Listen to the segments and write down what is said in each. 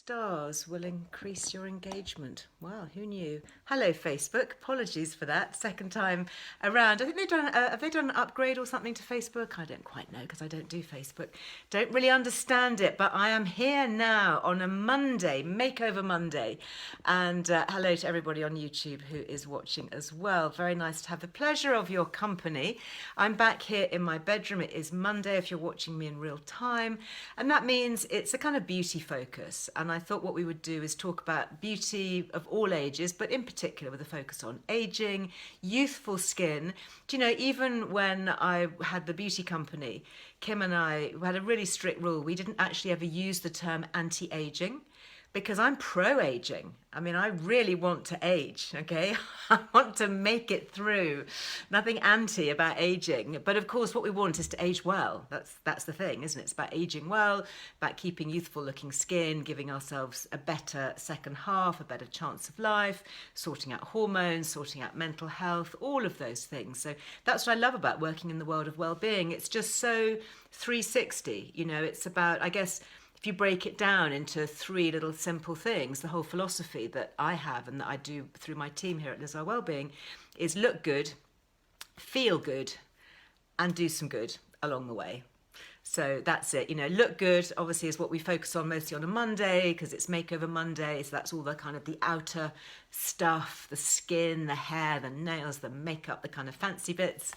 Stars will increase your engagement. Wow, who knew? Hello, Facebook. Apologies for that. Second time around. I think they've done. Have they done an upgrade or something to Facebook? I don't quite know because I don't do Facebook. Don't really understand it. But I am here now on a Monday, Makeover Monday, and hello to everybody on YouTube who is watching as well. Very nice to have the pleasure of your company. I'm back here in my bedroom. It is Monday if you're watching me in real time, and that means it's a kind of beauty focus. And I thought what we would do is talk about beauty of all ages, but in particular with a focus on aging, youthful skin. Do you know, even when I had the beauty company, Kim and I had a really strict rule. We didn't actually ever use the term anti-aging because I'm pro-aging. I mean, I really want to age, okay? I want to make it through. Nothing anti about aging. But of course, what we want is to age well. That's the thing, isn't it? It's about aging well, about keeping youthful looking skin, giving ourselves a better second half, a better chance of life, sorting out hormones, sorting out mental health, all of those things. So that's what I love about working in the world of well-being. It's just so 360, you know, it's about, I guess, if you break it down into three little simple things, the whole philosophy that I have and that I do through my team here at Earle Wellbeing is look good, feel good, and do some good along the way. So that's it. You know, look good obviously is what we focus on mostly on a Monday because it's Makeover Monday. So that's all the kind of the outer stuff, the skin, the hair, the nails, the makeup, the kind of fancy bits.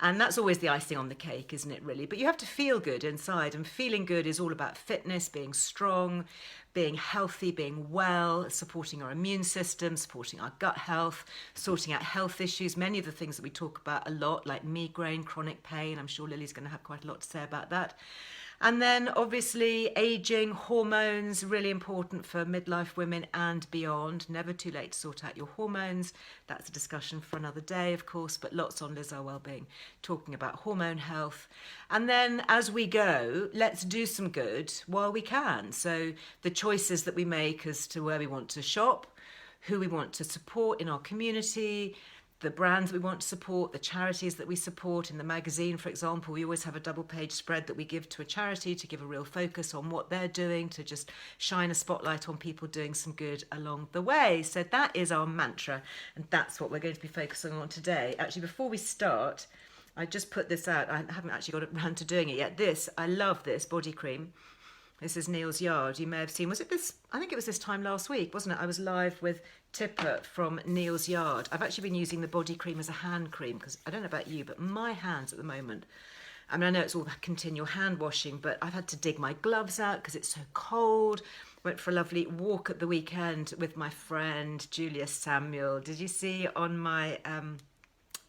And that's always the icing on the cake, isn't it, really? But you have to feel good inside. And feeling good is all about fitness, being strong, being healthy, being well, supporting our immune system, supporting our gut health, sorting out health issues. Many of the things that we talk about a lot, like migraine, chronic pain. I'm sure Lily's going to have quite a lot to say about that. And then obviously aging, hormones, really important for midlife women and beyond. Never too late to sort out your hormones. That's a discussion for another day, of course, but lots on Earle Wellbeing talking about hormone health. And then as we go, let's do some good while we can. So the choices that we make as to where we want to shop, who we want to support in our community, the brands we want to support, the charities that we support. In the magazine, for example, we always have a double page spread that we give to a charity to give a real focus on what they're doing, to just shine a spotlight on people doing some good along the way. So that is our mantra, and that's what we're going to be focusing on today. Actually, before we start, I just put this out. I haven't actually got around to doing it yet. I love this body cream. This is Neil's Yard. You may have seen, was it this? I think it was this time last week, wasn't it? I was live with Tipper from Neil's Yard. I've actually been using the body cream as a hand cream because I don't know about you, but my hands at the moment, I mean, I know it's all continual hand washing, but I've had to dig my gloves out because it's so cold. Went for a lovely walk at the weekend with my friend Julia Samuel. Did you see on my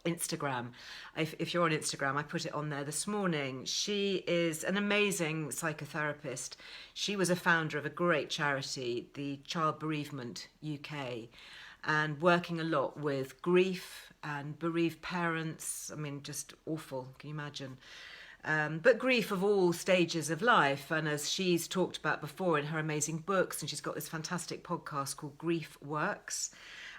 Instagram? If you're on Instagram, I put it on there this morning. She is an amazing psychotherapist. She was a founder of a great charity, the Child Bereavement UK, and working a lot with grief and bereaved parents. I mean, just awful, can you imagine? But grief of all stages of life. And as she's talked about before in her amazing books, and she's got this fantastic podcast called Grief Works.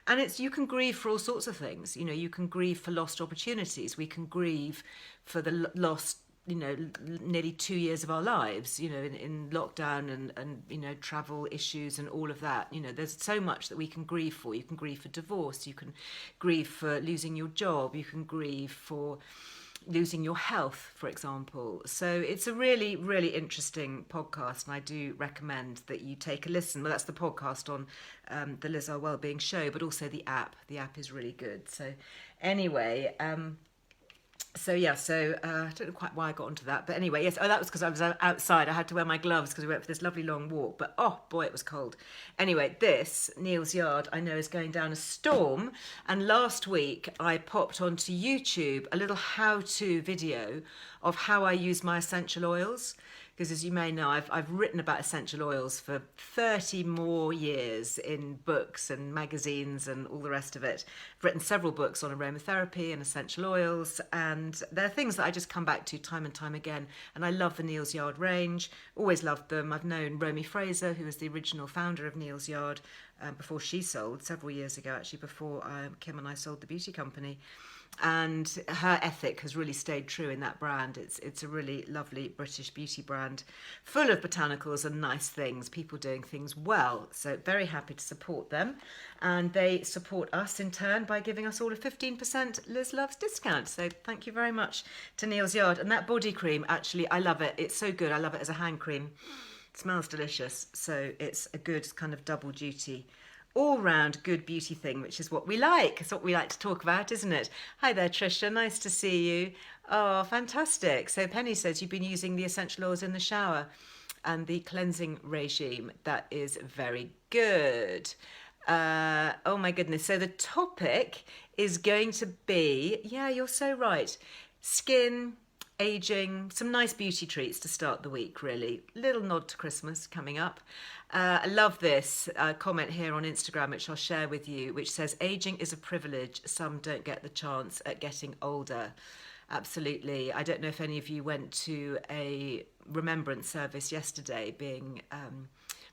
And you can grieve for all sorts of things. You know, you can grieve for lost opportunities. We can grieve for the lost, you know, nearly 2 years of our lives, you know, in lockdown and, you know, travel issues and all of that. You know, there's so much that we can grieve for. You can grieve for divorce. You can grieve for losing your job. You can grieve for losing your health, for example. So it's a really, really interesting podcast, and I do recommend that you take a listen. Well, that's the podcast on the Earle Wellbeing show, but also the app. The app is really good. So anyway, I don't know quite why I got onto that, but anyway, yes. Oh, that was because I was outside. I had to wear my gloves because we went for this lovely long walk, but oh boy, it was cold. Anyway, this Neil's Yard, I know, is going down a storm, and last week I popped onto YouTube a little how-to video of how I use my essential oils. Because as you may know, I've written about essential oils for 30 more years in books and magazines and all the rest of it. I've written several books on aromatherapy and essential oils, and they're things that I just come back to time and time again. And I love the Neil's Yard range, always loved them. I've known Romy Fraser, who was the original founder of Neil's Yard, before she sold, several years ago actually, before Kim and I sold the beauty company. and her ethic has really stayed true in that brand. It's a really lovely British beauty brand, full of botanicals and nice things, people doing things well. So very happy to support them, and they support us in turn by giving us all a 15% Liz Loves discount. So thank you very much to Neil's Yard. And that body cream, actually, I love it. It's so good. I love it as a hand cream. It smells delicious. So it's a good kind of double duty, all-round good beauty thing, which is what we like. It's what we like to talk about, isn't it? Hi there, Trisha. Nice to see you. Oh, fantastic. So Penny says you've been using the essential oils in the shower and the cleansing regime. That is very good. Oh, my goodness. So the topic is going to be, yeah, you're so right, skin, aging, some nice beauty treats to start the week, really. Little nod to Christmas coming up. I love this comment here on Instagram, which I'll share with you, which says, aging is a privilege. Some don't get the chance at getting older. Absolutely. I don't know if any of you went to a remembrance service yesterday, being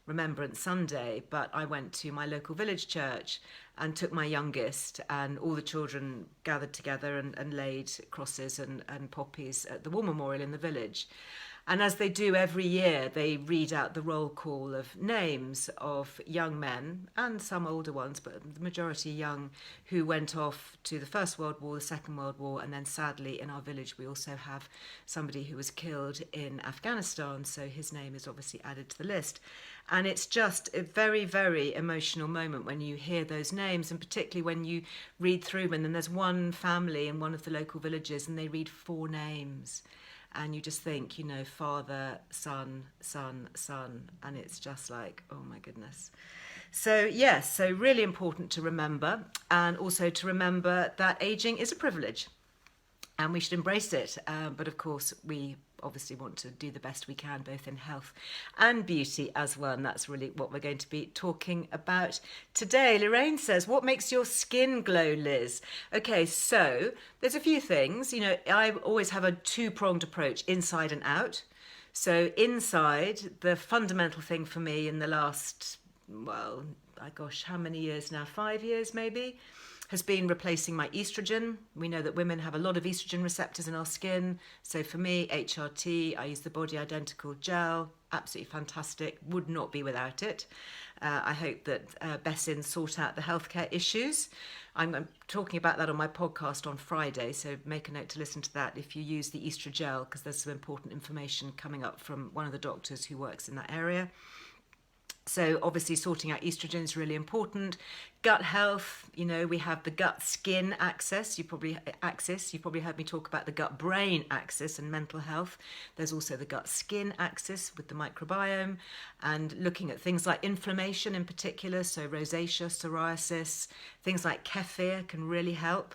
Remembrance Sunday, but I went to my local village church and took my youngest, and all the children gathered together and laid crosses and poppies at the war memorial in the village. And as they do every year, they read out the roll call of names of young men and some older ones, but the majority young, who went off to the First World War, the Second World War, and then sadly in our village we also have somebody who was killed in Afghanistan, so his name is obviously added to the list. And it's just a very, very emotional moment when you hear those names, and particularly when you read through them, and then there's one family in one of the local villages and they read 4 names. And you just think, you know, father, son, son, son. And it's just like, oh my goodness. So yes, so really important to remember. And also to remember that aging is a privilege. And we should embrace it. But of course, we obviously want to do the best we can, both in health and beauty as well. And that's really what we're going to be talking about today. Lorraine says, what makes your skin glow, Liz? Okay, so there's a few things. You know, I always have a 2-pronged approach, inside and out. So inside, the fundamental thing for me in the last, well, gosh, how many years now? 5 years maybe? Has been replacing my estrogen. We know that women have a lot of estrogen receptors in our skin. So for me, HRT, I use the Body Identical Gel. Absolutely fantastic. Would not be without it. I hope that Bessin sort out the healthcare issues. I'm talking about that on my podcast on Friday, so make a note to listen to that if you use the Estrogel, because there's some important information coming up from one of the doctors who works in that area. So obviously sorting out estrogen is really important. Gut health, you know, we have the gut-skin axis. You probably heard me talk about the gut-brain axis and mental health. There's also the gut-skin axis with the microbiome, and looking at things like inflammation in particular, so rosacea, psoriasis, things like kefir can really help.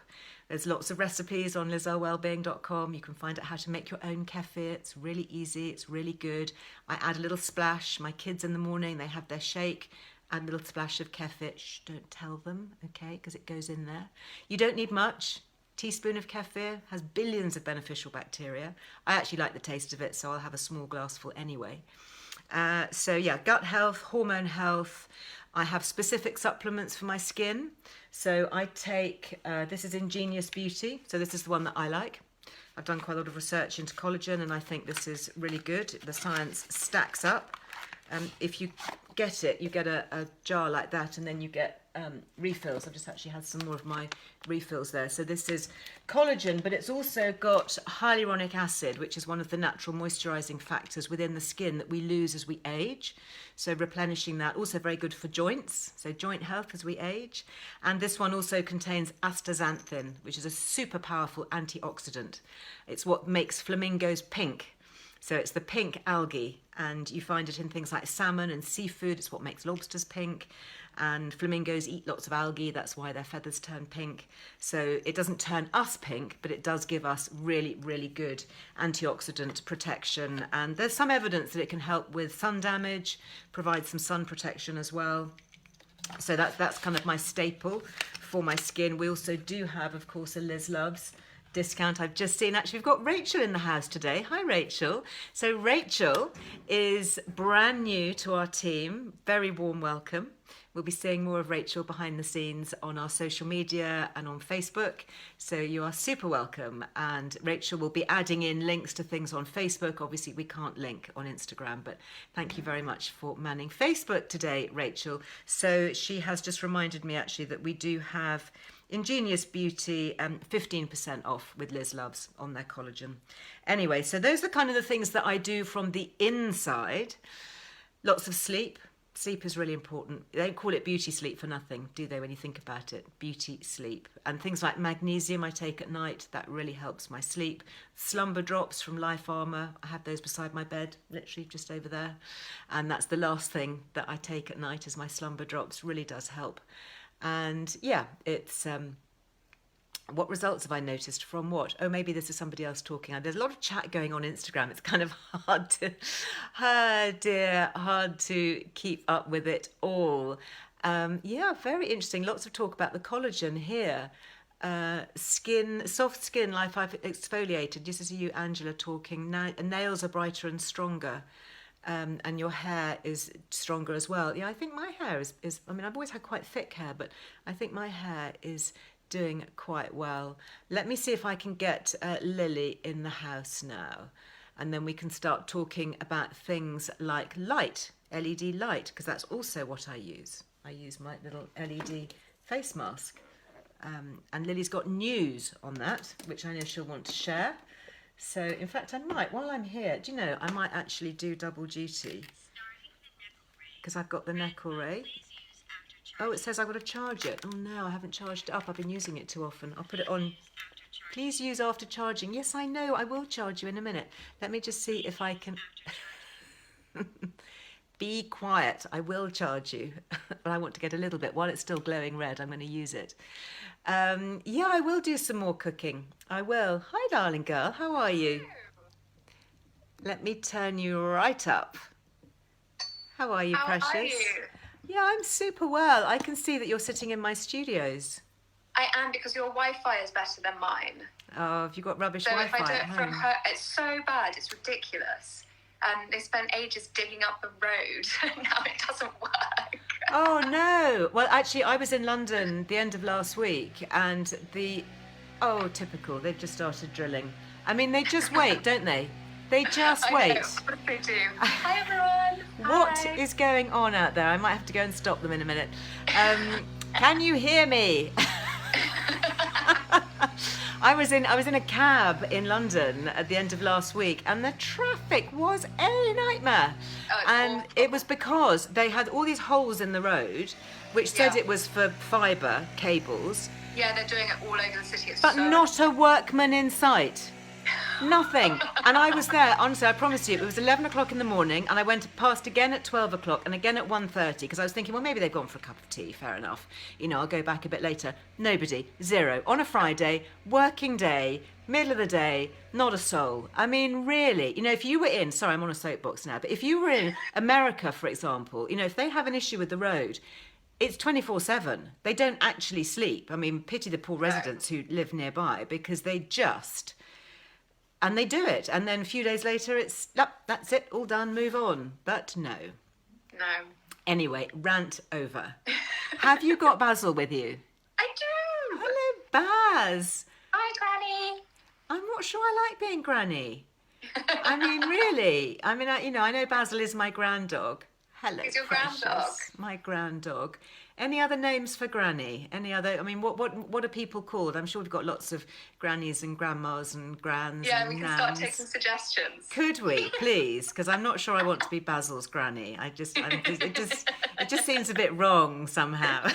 There's lots of recipes on lizearlewellbeing.com. You can find out how to make your own kefir. It's really easy. It's really good. I add a little splash. My kids in the morning, they have their shake. Add a little splash of kefir. Shh, don't tell them, okay, because it goes in there. You don't need much. Teaspoon of kefir has billions of beneficial bacteria. I actually like the taste of it, so I'll have a small glassful anyway. So yeah, gut health, hormone health. I have specific supplements for my skin. So I take, this is Ingenious Beauty. So this is the one that I like. I've done quite a lot of research into collagen, and I think this is really good. The science stacks up. If you get it, you get a jar like that, and then you get refills. I've just actually had some more of my refills there. So this is collagen, but it's also got hyaluronic acid, which is one of the natural moisturizing factors within the skin that we lose as we age. So replenishing that, also very good for joints, so joint health as we age. And this one also contains astaxanthin, which is a super powerful antioxidant. It's what makes flamingos pink. So it's the pink algae, and you find it in things like salmon and seafood. It's what makes lobsters pink. And flamingos eat lots of algae, that's why their feathers turn pink. So it doesn't turn us pink, but it does give us really, really good antioxidant protection. And there's some evidence that it can help with sun damage, provide some sun protection as well. So that's kind of my staple for my skin. We also do have, of course, a Liz Loves discount I've just seen. Actually, we've got Rachel in the house today. Hi, Rachel. So Rachel is brand new to our team. Very warm welcome. We'll be seeing more of Rachel behind the scenes on our social media and on Facebook. So you are super welcome. And Rachel will be adding in links to things on Facebook. Obviously, we can't link on Instagram, but thank you very much for manning Facebook today, Rachel. So she has just reminded me actually that we do have Ingenious Beauty 15% off with Liz Loves on their collagen. Anyway, so those are kind of the things that I do from the inside. Lots of sleep. Sleep is really important. They don't call it beauty sleep for nothing, do they, when you think about it? Beauty sleep. And things like magnesium I take at night, that really helps my sleep. Slumber drops from Life Armour, I have those beside my bed, literally just over there. And that's the last thing that I take at night is my slumber drops, really does help. And yeah, it's... what results have I noticed from what? Oh, maybe this is somebody else talking. There's a lot of chat going on Instagram. It's kind of hard to keep up with it all. Yeah, very interesting. Lots of talk about the collagen here. Soft skin, Life I've exfoliated. This is you, Angela, talking. Nails are brighter and stronger. And your hair is stronger as well. Yeah, I think my hair is, I mean, I've always had quite thick hair, but I think my hair is doing quite well. Let me see if I can get Lily in the house now, and then we can start talking about things like light, LED light, because that's also what I use. I use my little LED face mask, and Lily's got news on that, which I know she'll want to share. So in fact I might, while I'm here, do you know, I might actually do double duty, because I've got the neck array. Oh, it says I've got to charge it. Oh no, I haven't charged it up. I've been using it too often. I'll put it on. Please use after charging. Yes, I know. I will charge you in a minute. Let me just see if I can... Be quiet. I will charge you. But I want to get a little bit. While it's still glowing red, I'm going to use it. Yeah, I will do some more cooking. I will. Hi, darling girl. How are you? Let me turn you right up. How are you, precious? How are you? Yeah, I'm super well. I can see that you're sitting in my studios. I am, because your Wi-Fi is better than mine. Oh, have you got rubbish so Wi-Fi if I do at it home? from her, it's so bad, it's ridiculous. They spent ages digging up the road, and now it doesn't work. Oh no! Well, actually, I was in London the end of last week, and typical. They've just started drilling. I mean, they just wait, don't they? They just wait. I know, what they do. Hi everyone. What Hi. is going on out there? I might have to go and stop them in a minute. Can you hear me? I was in a cab in London at the end of last week, and the traffic was a nightmare. And awful. it was because they had all these holes in the road, which said it was for fibre cables. Yeah, they're doing it all over the city. But not a workman in sight. Nothing. And I was there, honestly, I promise you, it was 11 o'clock in the morning, and I went past again at 12 o'clock and again at 1:30, because I was thinking, well, maybe they've gone for a cup of tea, fair enough. You know, I'll go back a bit later. Nobody. Zero. On a Friday, working day, middle of the day, not a soul. I mean, really, you know, if you were in, sorry, I'm on a soapbox now, but if you were in America, for example, you know, if they have an issue with the road, it's 24/7. They don't actually sleep. I mean, pity the poor residents who live nearby, because they just... And they do it, and then a few days later it's, that's it, all done, move on. But no. No. Anyway, rant over. Have you got Basil with you? I do. Hello, Baz. Hi, Granny. I'm not sure I like being Granny. I mean, really. I mean, I know Basil is my grand dog. Hello, He's your precious. grand dog. My grand dog. Any other names for Granny? Any other? I mean, what are people called? I'm sure we've got lots of grannies and grandmas and grands. Yeah, and we can nans. start taking suggestions. Could we, please? Because I'm not sure I want to be Basil's granny. It just seems a bit wrong somehow.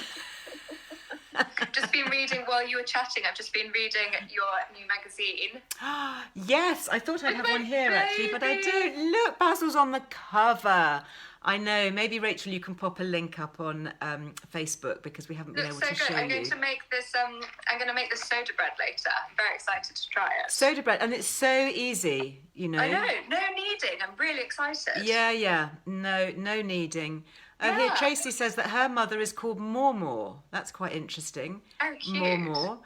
Just been reading while you were chatting. I've just been reading your new magazine. Yes, I thought I'd have my one here actually, but I baby. don't. Look, Basil's on the cover. I know. Maybe Rachel, you can pop a link up on Facebook, because we haven't been able Looks to so good. show I'm going you. to make this. I'm going to make this soda bread later. I'm very excited to try it. Soda bread, and it's so easy, you know. I know. No kneading. I'm really excited. Yeah. No kneading. Oh, here Yeah. Tracy says that her mother is called Mormor. That's quite interesting. Oh, cute. Mormor.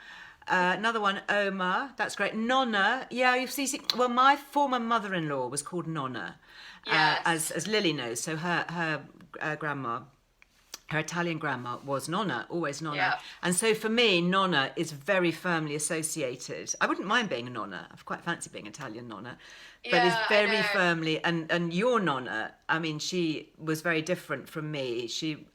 Another one, Oma. That's great. Nonna. Yeah, you see. Well, my former mother-in-law was called Nonna, Yes. as Lily knows. So her grandma, her Italian grandma, was Nonna, always Nonna. Yeah. And so for me, Nonna is very firmly associated. I wouldn't mind being a Nonna. I quite fancy being Italian Nonna. But it's Yeah, I very know. firmly, and your Nonna, I mean, she was very different from me. She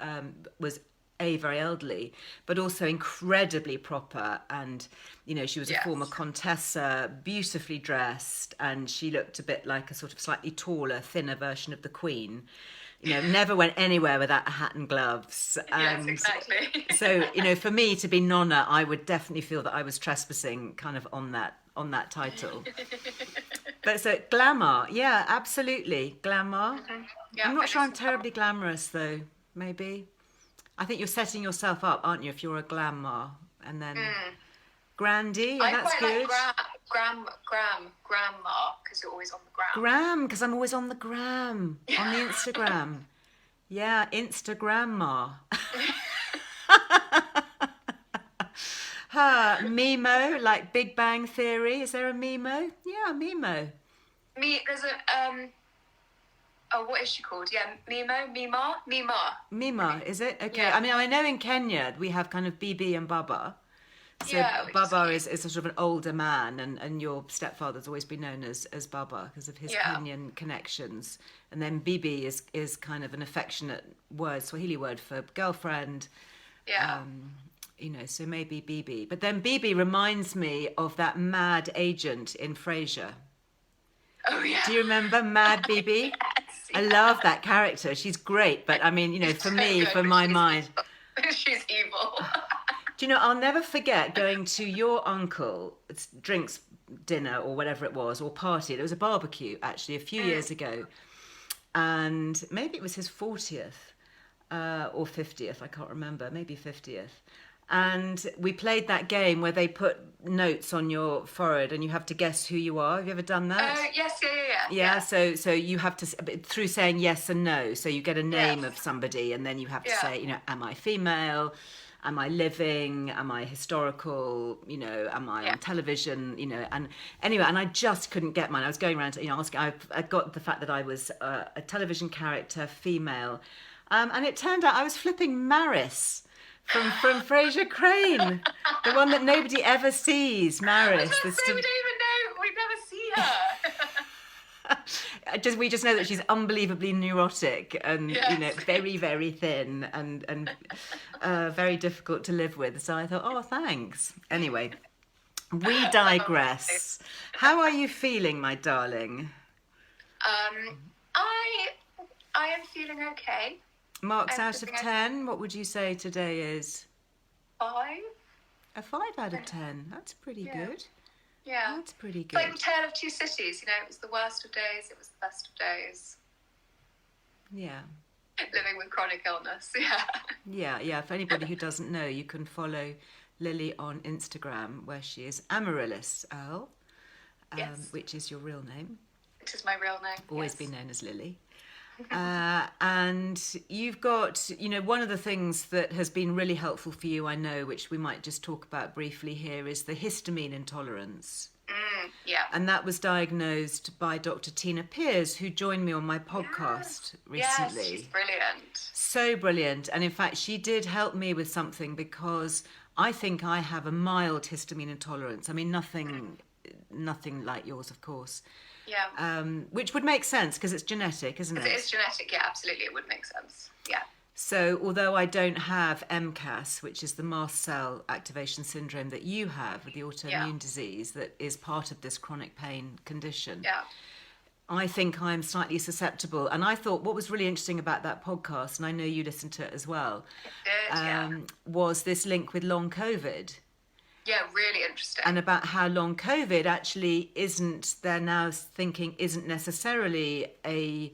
was very elderly, but also incredibly proper. And, you know, she was a Yes. former contessa, beautifully dressed, and she looked a bit like a sort of slightly taller, thinner version of the Queen. You know, never went anywhere without a hat and gloves. Yes, And exactly. so, you know, for me to be Nonna, I would definitely feel that I was trespassing kind of on that title. But so glamour, yeah, absolutely. Glamour. Yeah, I'm not I sure I'm just- terribly glamorous though, maybe. I think you're setting yourself up, aren't you, if you're a glamour? And then Grandy, I and that's quite good. like grandma, because you're always on the gram. Gram, because I'm always on the gram, on the Instagram. Yeah, Instagramma. Mimo, like Big Bang Theory. Is there a Mimo? Yeah, Mimo. There's a oh, what is she called? Yeah, Mima. Mima, is it? Okay. Yeah. I mean, I know in Kenya we have kind of Bibi and Baba. So Yeah, which is Baba cute. is sort of an older man, and your stepfather's always been known as Baba because of his Yeah. Kenyan connections. And then Bibi is kind of an affectionate word, Swahili word for girlfriend. Yeah. You know, so maybe Bibi. But then Bibi reminds me of that mad agent in Frasier. Oh yeah. Do you remember Mad Bibi? Yes, I love that character. She's great, but I mean, you know, for so me, good, for but my she's mind. evil. She's evil. Do you know, I'll never forget going to your uncle's drinks dinner or whatever it was, or party. It was a barbecue, actually, a few years ago. And maybe it was his 40th or 50th, I can't remember, maybe 50th. And we played that game where they put notes on your forehead and you have to guess who you are. Have you ever done that? Yes, yeah. Yeah, so you have to, through saying yes and no, so you get a name Yes. of somebody and then you have to Yeah. say, you know, am I female? Am I living? Am I historical? You know, am I on television? You know, and anyway, and I just couldn't get mine. I was going around, you know, asking, I got the fact that I was a television character, female. And it turned out I was flipping Maris from Frasier Crane, the one that nobody ever sees, Maris. I was gonna say, we don't even know. We've never seen her. We just know that she's unbelievably neurotic and Yes. you know very very thin and very difficult to live with. So I thought, oh, thanks. Anyway, we digress. How are you feeling, my darling? I am feeling okay. Marks I'm out of feeling okay. 10. What would you say today is? 5. A 5 out of 10. That's pretty good. Yeah. That's pretty It's like good. the tale of two cities. You know, it was the worst of days. It was the best of days. Yeah. Living with chronic illness. Yeah. Yeah. For anybody who doesn't know, you can follow Lily on Instagram, where she is Amaryllis Earle, Yes. which is your real name. Which is my real name. Always yes. been known as Lily. And you've got, you know, one of the things that has been really helpful for you, I know, which we might just talk about briefly here, is the histamine intolerance. Yeah. And that was diagnosed by Dr. Tina Pearce, who joined me on my podcast recently. Yes, she's brilliant. So brilliant. And in fact, she did help me with something because I think I have a mild histamine intolerance. I mean, nothing like yours, of course. Yeah. Which would make sense because it's genetic, isn't it? It is genetic, yeah, absolutely. It would make sense. Yeah. So although I don't have MCAS, which is the mast cell activation syndrome that you have with the autoimmune disease that is part of this chronic pain condition, Yeah. I think I'm slightly susceptible. And I thought what was really interesting about that podcast, and I know you listened to it as well, was this link with long COVID. Yeah, really interesting. And about how long COVID actually they're now thinking isn't necessarily a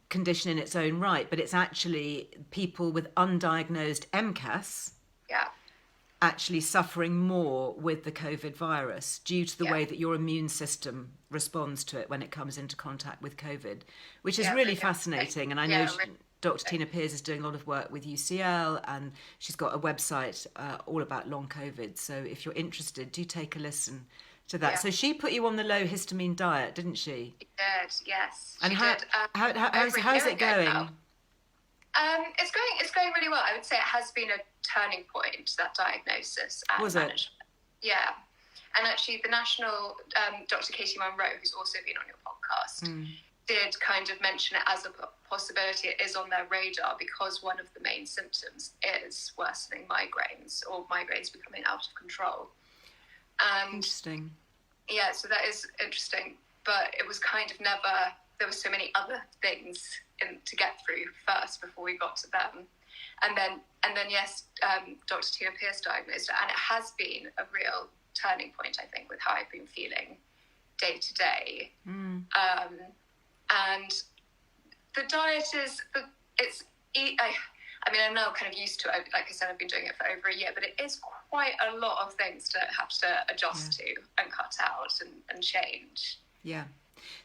condition in its own right, but it's actually people with undiagnosed MCAS actually suffering more with the COVID virus due to the way that your immune system responds to it when it comes into contact with COVID, which is really fascinating. And I know Dr. Tina Pearce is doing a lot of work with UCL, and she's got a website all about long COVID. So if you're interested, do take a listen to that. Yeah. So she put you on the low histamine diet, didn't she? She did, yes. And she how, did. how's it going? Now. It's going really well. I would say it has been a turning point, that diagnosis and Was management. it? Yeah. And actually the national, Dr. Katie Munro, who's also been on your podcast, did kind of mention it as a possibility. It is on their radar because one of the main symptoms is worsening migraines, or migraines becoming out of control. And interesting. Yeah, so that is interesting. But it was kind of never, there were so many other things to get through first before we got to them. And then yes, Dr. Tina Pearce diagnosed it, and it has been a real turning point, I think, with how I've been feeling day to day. And the diet is, I'm now kind of used to it. Like I said, I've been doing it for over a year, but it is quite a lot of things to have to adjust to and cut out and change. Yeah.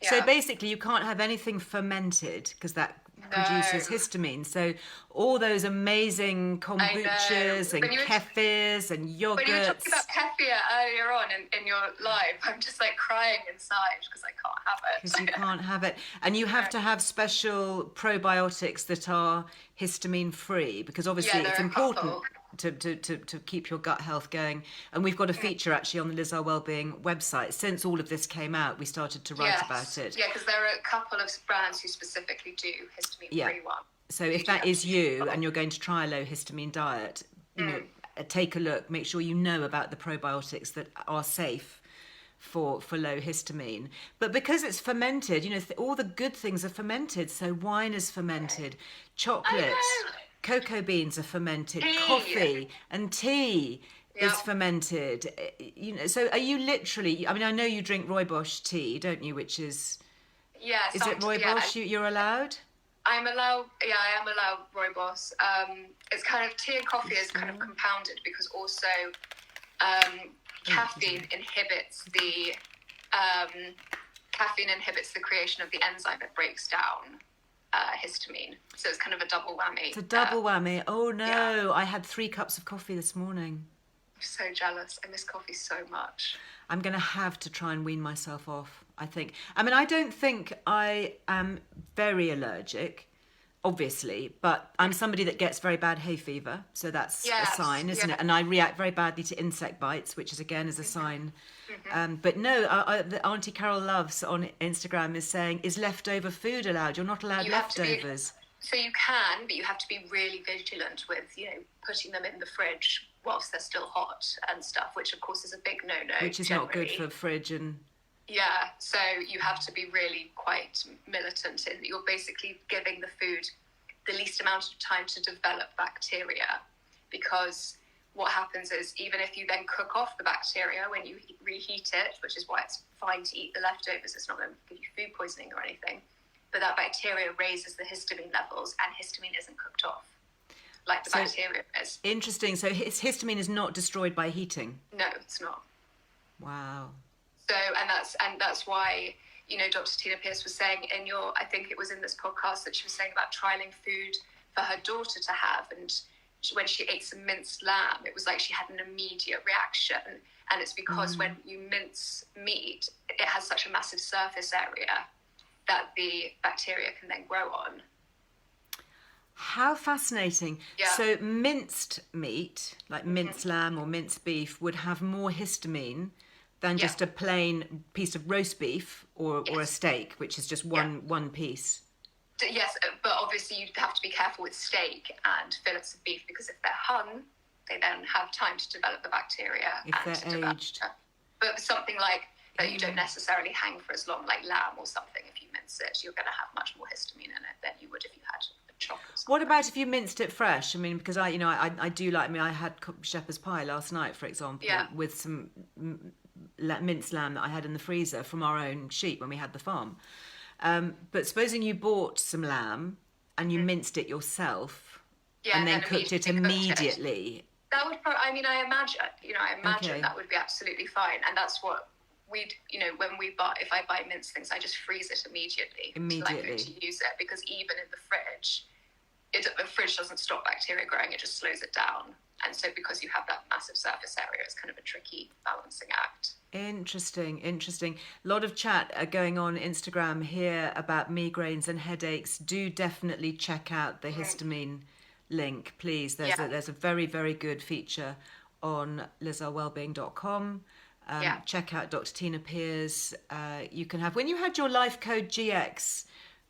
So basically you can't have anything fermented because that produces histamine. So all those amazing kombuchas and kefirs and yogurts. When you were talking about kefir earlier on in your live, I'm just like crying inside because I can't have it. Because you can't have it. And you have to have special probiotics that are histamine free, because obviously it's important to keep your gut health going. And we've got a feature actually on the Earle Wellbeing website. Since all of this came out, we started to write about it. Yeah, because there are a couple of brands who specifically do histamine-free one. So if that is you and you're going to try a low histamine diet, you know, take a look, make sure you know about the probiotics that are safe for low histamine. But because it's fermented, you know, all the good things are fermented. So wine is fermented, chocolate, cocoa beans are fermented, coffee and tea is fermented. You know, so are you literally, I mean, I know you drink rooibos tea, don't you, which is... Yeah. Is it rooibos you're allowed? I am allowed rooibos. It's kind of, tea and coffee is kind of compounded because also caffeine inhibits the creation of the enzyme that breaks down histamine. So it's kind of a double whammy. It's a double whammy. Oh no, I had 3 cups of coffee this morning. I'm so jealous. I miss coffee so much. I'm going to have to try and wean myself off, I think. I mean, I don't think I am very allergic, obviously, but I'm somebody that gets very bad hay fever, so that's a sign, isn't it? And I react very badly to insect bites, which is again is a sign. But no, the Auntie Carol Loves on Instagram is saying, is leftover food allowed? You're not allowed leftovers. So you can, but you have to be really vigilant with, you know, putting them in the fridge whilst they're still hot and stuff, which of course is a big no-no. Which is not good for fridge and... Yeah, so you have to be really quite militant in that you're basically giving the food the least amount of time to develop bacteria, because what happens is even if you then cook off the bacteria when you reheat it, which is why it's fine to eat the leftovers, it's not going to give you food poisoning or anything, but that bacteria raises the histamine levels and histamine isn't cooked off like the bacteria is. Interesting. So histamine is not destroyed by heating? No, it's not. Wow. So, and that's why, you know, Dr. Tina Pearce was saying I think it was in this podcast that she was saying about trialing food for her daughter to have, and when she ate some minced lamb, it was like she had an immediate reaction, and it's because when you mince meat, it has such a massive surface area that the bacteria can then grow on. How fascinating. Yeah. So minced meat, like minced lamb or minced beef, would have more histamine than just a plain piece of roast beef or a steak, which is just one piece. Yes, but obviously you'd have to be careful with steak and fillets of beef, because if they're hung, they then have time to develop the bacteria. If they're aged. But something like that you don't necessarily hang for as long, like lamb or something, if you mince it, you're going to have much more histamine in it than you would if you had a chop. What about if you minced it fresh? I mean, because I do like, I had shepherd's pie last night, for example, with some minced lamb that I had in the freezer from our own sheep when we had the farm. But supposing you bought some lamb and you minced it yourself and then cooked it immediately. That would probably, I imagine that would be absolutely fine. And that's what we'd, if I buy minced things, I just freeze it immediately. To use it, because even in the fridge, the fridge doesn't stop bacteria growing, it just slows it down. And so because you have that massive surface area, it's kind of a tricky balancing act. Interesting. A lot of chat going on Instagram here about migraines and headaches. Do definitely check out the histamine link, please. There's a very, very good feature on lizearlewellbeing.com. Check out Dr. Tina Pearce. You can have, when you had your Life Code GX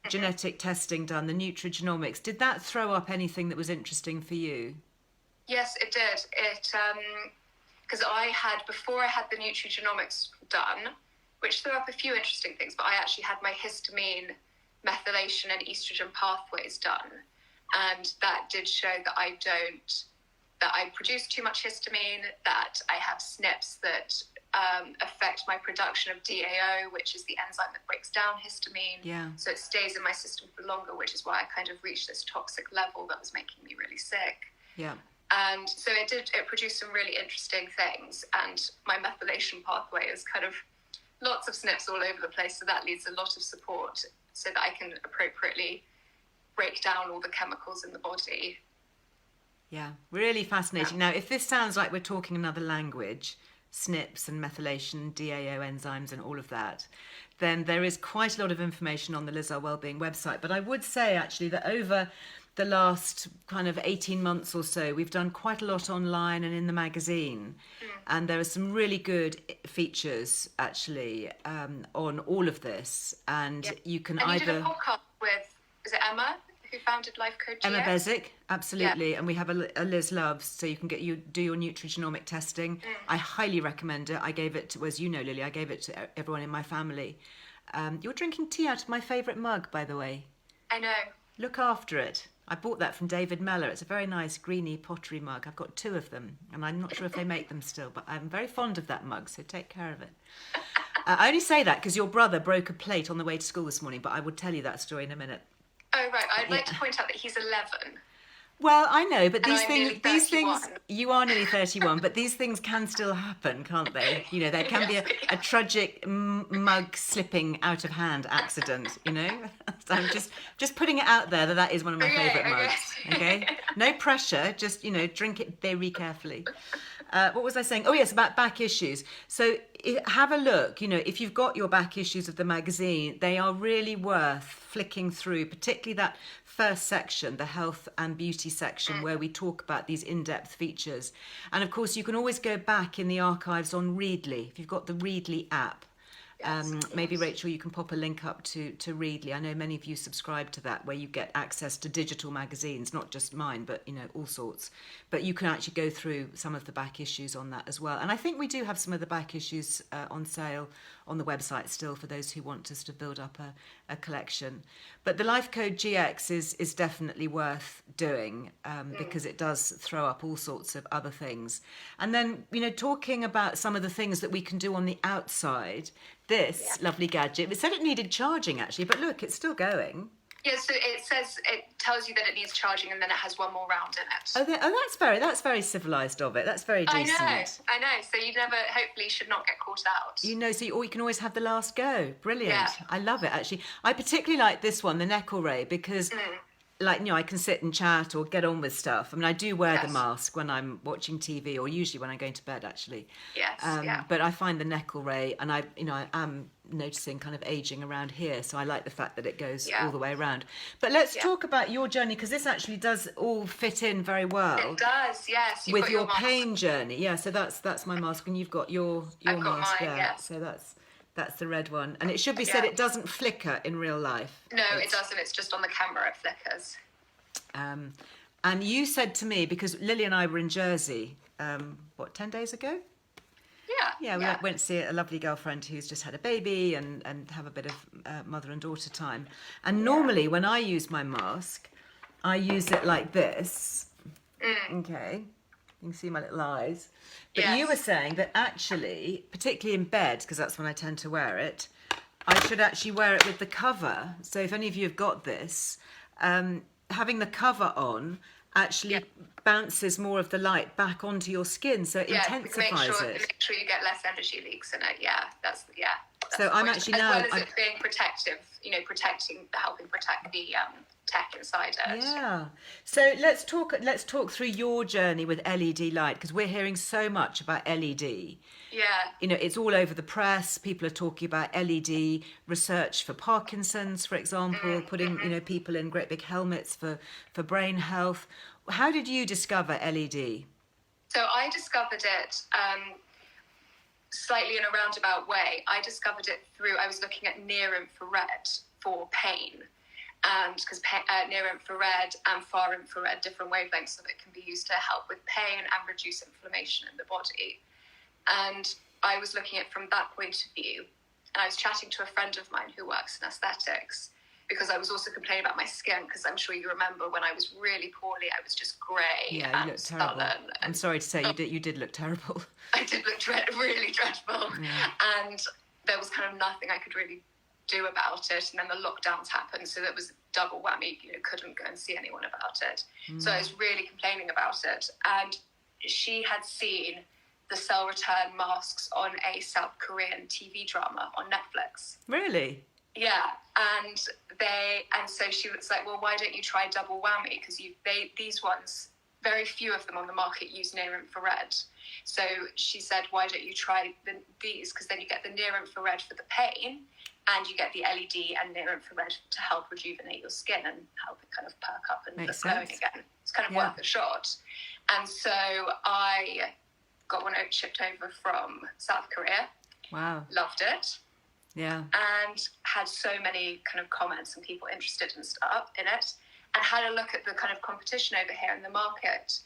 genetic testing done, the nutrigenomics, did that throw up anything that was interesting for you? Yes, it did. Because before I had the nutrigenomics done, which threw up a few interesting things, but I actually had my histamine, methylation and estrogen pathways done. And that did show that I produce too much histamine, that I have SNPs that affect my production of DAO, which is the enzyme that breaks down histamine. Yeah. So it stays in my system for longer, which is why I kind of reached this toxic level that was making me really sick. Yeah. And so it produced some really interesting things. And my methylation pathway is kind of lots of SNPs all over the place. So that leads a lot of support so that I can appropriately break down all the chemicals in the body. Yeah, really fascinating. Now, if this sounds like we're talking another language, SNPs and methylation, DAO enzymes and all of that, then there is quite a lot of information on the Liz Earle Wellbeing website. But I would say actually that over the last kind of 18 months or so, we've done quite a lot online and in the magazine. And there are some really good features actually on all of this. And you can and either... you did a podcast with, is it Emma, who founded Life Code GX? Emma Bezic, absolutely. Yeah. And we have a Liz Loves, so you can do your nutrigenomic testing. I highly recommend it. I gave it to, as you know, Lily, I gave it to everyone in my family. You're drinking tea out of my favourite mug, by the way. I know. Look after it. I bought that from David Mellor. It's a very nice greeny pottery mug. I've got 2 of them, and I'm not sure if they make them still, but I'm very fond of that mug, so take care of it. I only say that because your brother broke a plate on the way to school this morning, but I will tell you that story in a minute. Oh, right. I'd like to point out that he's 11. Well, I know, but these things, you are nearly 31, but these things can still happen, can't they? You know, there can be a tragic mug slipping out of hand accident, you know? So I'm just putting it out there that is one of my favourite mugs, okay? No pressure, just, you know, drink it very carefully. What was I saying? Oh, yes, about back issues. So have a look, you know, if you've got your back issues of the magazine, they are really worth flicking through, particularly that first section, the health and beauty section, where we talk about these in-depth features. And of course, you can always go back in the archives on Readly, if you've got the Readly app. Maybe Rachel, you can pop a link up to Readly. I know many of you subscribe to that, where you get access to digital magazines, not just mine, but you know, all sorts. But you can actually go through some of the back issues on that as well. And I think we do have some of the back issues on sale on the website still for those who want us to build up a collection. But the Life Code GX is definitely worth doing because it does throw up all sorts of other things. And then, you know, talking about some of the things that we can do on the outside, this lovely gadget, it said it needed charging actually, but look, it's still going. Yeah, so it tells you that it needs charging, and then it has one more round in it. That's very civilised of it. That's very decent. I know. So you hopefully should not get caught out. You know, or you can always have the last go. Brilliant. Yeah. I love it, actually. I particularly like this one, the Earle Ray, because like, you know, I can sit and chat or get on with stuff. I mean, I do wear the mask when I'm watching TV, or usually when I'm going to bed, actually. Yes, But I find the Earle Ray, and I am noticing kind of aging around here, so I like the fact that it goes all the way around. But let's talk about your journey, because this actually does all fit in very well. It does, yes. With your pain journey. Yeah, so that's my mask, and you've got your mask there. Yeah. So that's the red one. And it should be said it doesn't flicker in real life. No, it doesn't. It's just on the camera it flickers. And you said to me, because Lily and I were in Jersey, 10 days ago? Yeah, we went to see a lovely girlfriend who's just had a baby and have a bit of mother and daughter time. And normally when I use my mask, I use it like this. Okay. You can see my little eyes. But you were saying that actually, particularly in bed, because that's when I tend to wear it, I should actually wear it with the cover. So if any of you have got this, having the cover on actually bounces more of the light back onto your skin, so it intensifies make sure you get less energy leaks in it. That's So I'm actually as now... well as it being protective, helping protect the tech inside it. Yeah. So let's talk through your journey with LED light, because we're hearing so much about LED. Yeah. It's all over the press. People are talking about LED research for Parkinson's, for example, putting, people in great big helmets for brain health. How did you discover LED? So I discovered it slightly in a roundabout way. I discovered it I was looking at near infrared for pain. And because near infrared and far infrared, different wavelengths of it can be used to help with pain and reduce inflammation in the body. And I was looking at it from that point of view. And I was chatting to a friend of mine who works in aesthetics, because I was also complaining about my skin, because I'm sure you remember when I was really poorly, I was just grey and sullen. I'm sorry to say, you did look terrible. I did look really dreadful. Yeah. And there was kind of nothing I could really do about it. And then the lockdowns happened, so that was double whammy. Couldn't go and see anyone about it. So I was really complaining about it. And she had seen the cell return masks on a South Korean TV drama on Netflix. Really? Yeah, and so she was like, well, why don't you try double whammy? Because these ones, very few of them on the market use near infrared. So she said, why don't you try these? Because then you get the near infrared for the pain, and you get the LED and near infrared to help rejuvenate your skin and help it kind of perk up and look glowing again. It's kind of worth a shot. And so I got one shipped over from South Korea. Wow. Loved it. Yeah. And had so many kind of comments and people interested in it, and had a look at the kind of competition over here in the market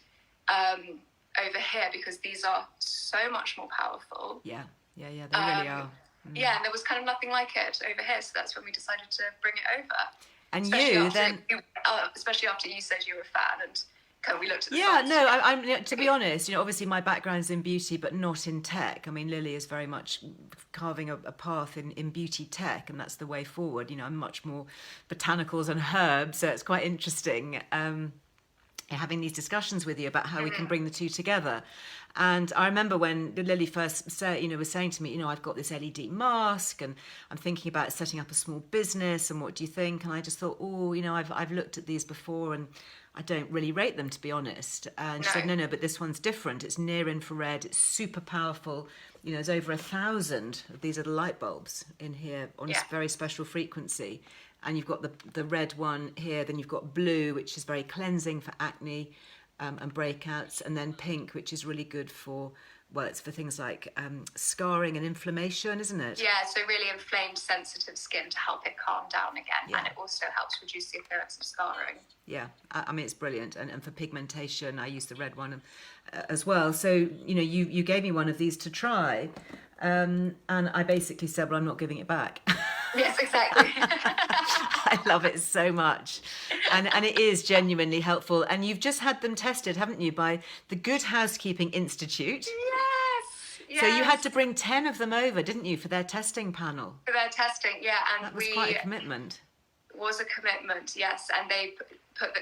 over here, because these are so much more powerful. Yeah, they really are. Yeah, and there was kind of nothing like it over here, so that's when we decided to bring it over. And especially after you said you were a fan, and kind of we looked at the I'm to be honest, obviously my background's in beauty, but not in tech. I mean, Lily is very much carving a path in beauty tech, and that's the way forward. I'm much more botanicals and herbs, so it's quite interesting having these discussions with you about how we can bring the two together. And I remember when Lily first was saying to me, I've got this LED mask and I'm thinking about setting up a small business, and what do you think? And I just thought, I've looked at these before and I don't really rate them, to be honest. And she said, no, but this one's different. It's near infrared. It's super powerful. There's over 1,000 of these little light bulbs in here on a very special frequency. And you've got the red one here. Then you've got blue, which is very cleansing for acne and breakouts. And then pink, which is really good for, it's for things like scarring and inflammation, isn't it? Yeah, so really inflamed, sensitive skin to help it calm down again. Yeah. And it also helps reduce the appearance of scarring. Yeah, I mean, it's brilliant. And for pigmentation, I use the red one as well. So, you gave me one of these to try. And I basically said, well, I'm not giving it back. Yes, exactly. I love it so much. And it is genuinely helpful. And you've just had them tested, haven't you, by the Good Housekeeping Institute? Yes. So you had to bring 10 of them over, didn't you, for their testing panel? For their testing, yeah. And that was quite a commitment. Was a commitment, yes. And they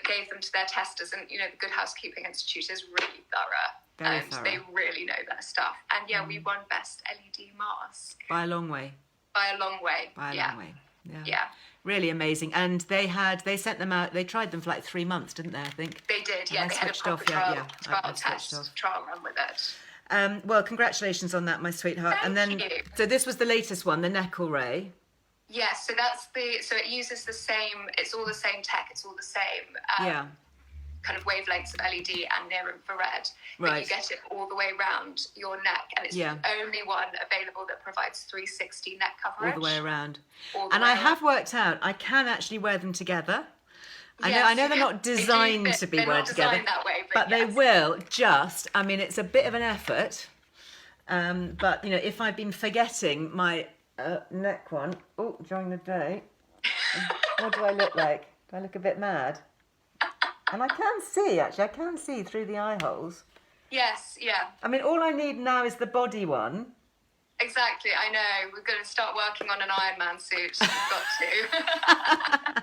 gave them to their testers. And, the Good Housekeeping Institute is really thorough. Very thorough. They really know their stuff. And, we won Best LED Mask. By a long way. By a long way. By a long way. Yeah. Really amazing. And they sent them out, they tried them for like 3 months, didn't they, I think? They did, yeah. And they had a proper trial run with it. Well, congratulations on that, my sweetheart. Thank you. So this was the latest one, the Earle Ray. Yes, so so it uses the same, it's all the same tech, it's all the same kind of wavelengths of LED and near infrared. But you get it all the way around your neck, and it's the only one available that provides 360 neck coverage. All the way around. I have worked out, I can actually wear them together. I know they're not designed to be worn together, that way, but they will it's a bit of an effort. But, if I've been forgetting my neck one, during the day, what do I look like? Do I look a bit mad? And I can see through the eye holes. Yes, yeah. I mean, all I need now is the body one. Exactly, I know. We're going to start working on an Iron Man suit. We've got to.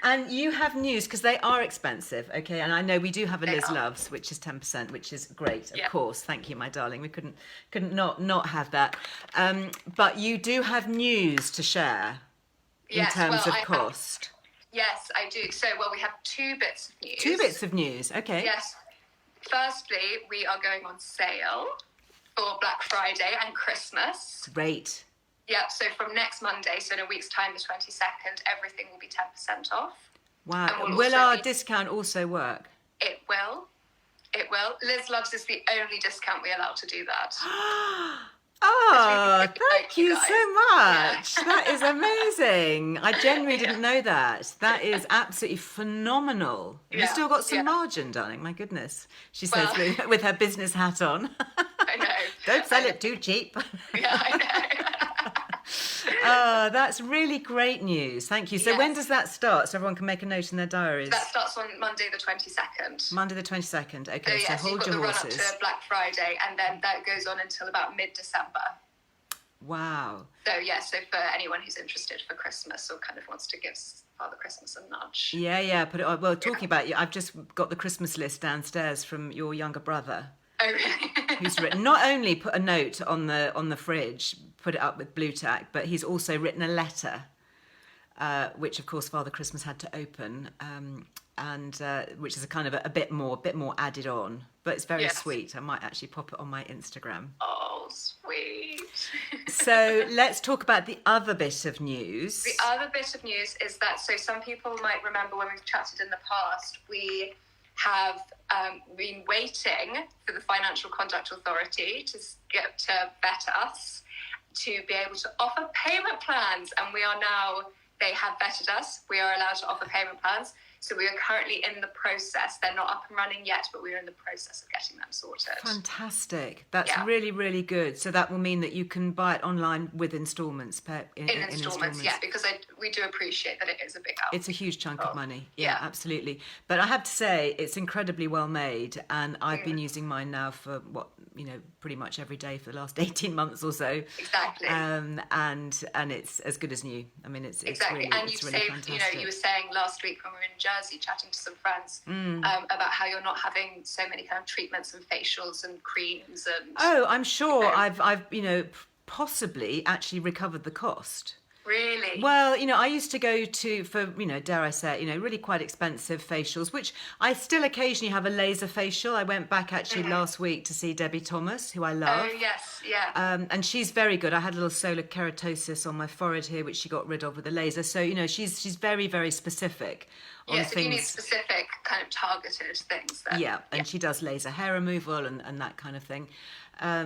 And you have news, because they are expensive, okay? And I know we do have a They Liz are. Loves, which is 10%, which is great, of Yeah. course. Thank you, my darling. We couldn't not have that. But you do have news to share in Yes, terms of I have. cost. Yes, I do. So, we have two bits of news. Two bits of news, okay. Yes. Firstly, we are going on sale for Black Friday and Christmas. Great. Yeah, so from next Monday, so in a week's time, the 22nd, everything will be 10% off. Wow. And Will our discount also work? It will. It will. Liz Loves is the only discount we allow to do that. Oh, Because we thank you guys. so much. Yeah. That is amazing. I genuinely didn't know that. That is absolutely phenomenal. Have you Yeah, still got some yeah. margin, darling? My goodness. She says Well- with her business hat on. I know. Don't sell it too cheap. Yeah, I know. Oh, that's really great news. Thank you. So Yes. when does that start? So everyone can make a note in their diaries. That starts on Monday the 22nd. Monday the 22nd. Okay, So, so yes, you've hold got your the run up horses. to Black Friday, and then that goes on until about mid-December. Wow. So, yeah, so for anyone who's interested for Christmas or kind of wants to give Father Christmas a nudge. Yeah, put it on. Well, talking about you, I've just got the Christmas list downstairs from your younger brother, Oh, really? who's written, not only put a note on the fridge, put it up with blue tack, but he's also written a letter, which of course Father Christmas had to open, and which is a kind of a bit more added on, but it's very Yes. sweet. I might actually pop it on my Instagram. Oh, sweet. So let's talk about the other bit of news. The other bit of news is that, so some people might remember when we've chatted in the past, we have been waiting for the Financial Conduct Authority to vet us to be able to offer payment plans, and they have vetted us. We are allowed to offer payment plans. So we are currently in the process. They're not up and running yet, but we're in the process of getting them sorted. Fantastic. That's Yeah. really, really good. So that will mean that you can buy it online with instalments. In instalments, yeah, because we do appreciate that it is a big help. It's a huge chunk of money. Yeah, Yeah. absolutely. But I have to say, it's incredibly well made. And I've been using mine now for pretty much every day for the last 18 months or so. Exactly. And it's as good as new. I mean, it's Exactly. really, And it's you've really saved, fantastic. you were saying last week when we were in Jersey chatting to some friends about how you're not having so many kind of treatments and facials and creams and... Oh, I'm sure Okay. I've possibly actually recovered the cost. Really? Well, I used to go for dare I say it, really quite expensive facials, which I still occasionally have a laser facial. I went back actually last week to see Debbie Thomas, who I love. Oh, yes, yeah. And she's very good. I had a little solar keratosis on my forehead here, which she got rid of with a laser. So, she's very, very specific on Yes, if things. you need specific kind of targeted things then. Yeah, and she does laser hair removal and that kind of thing.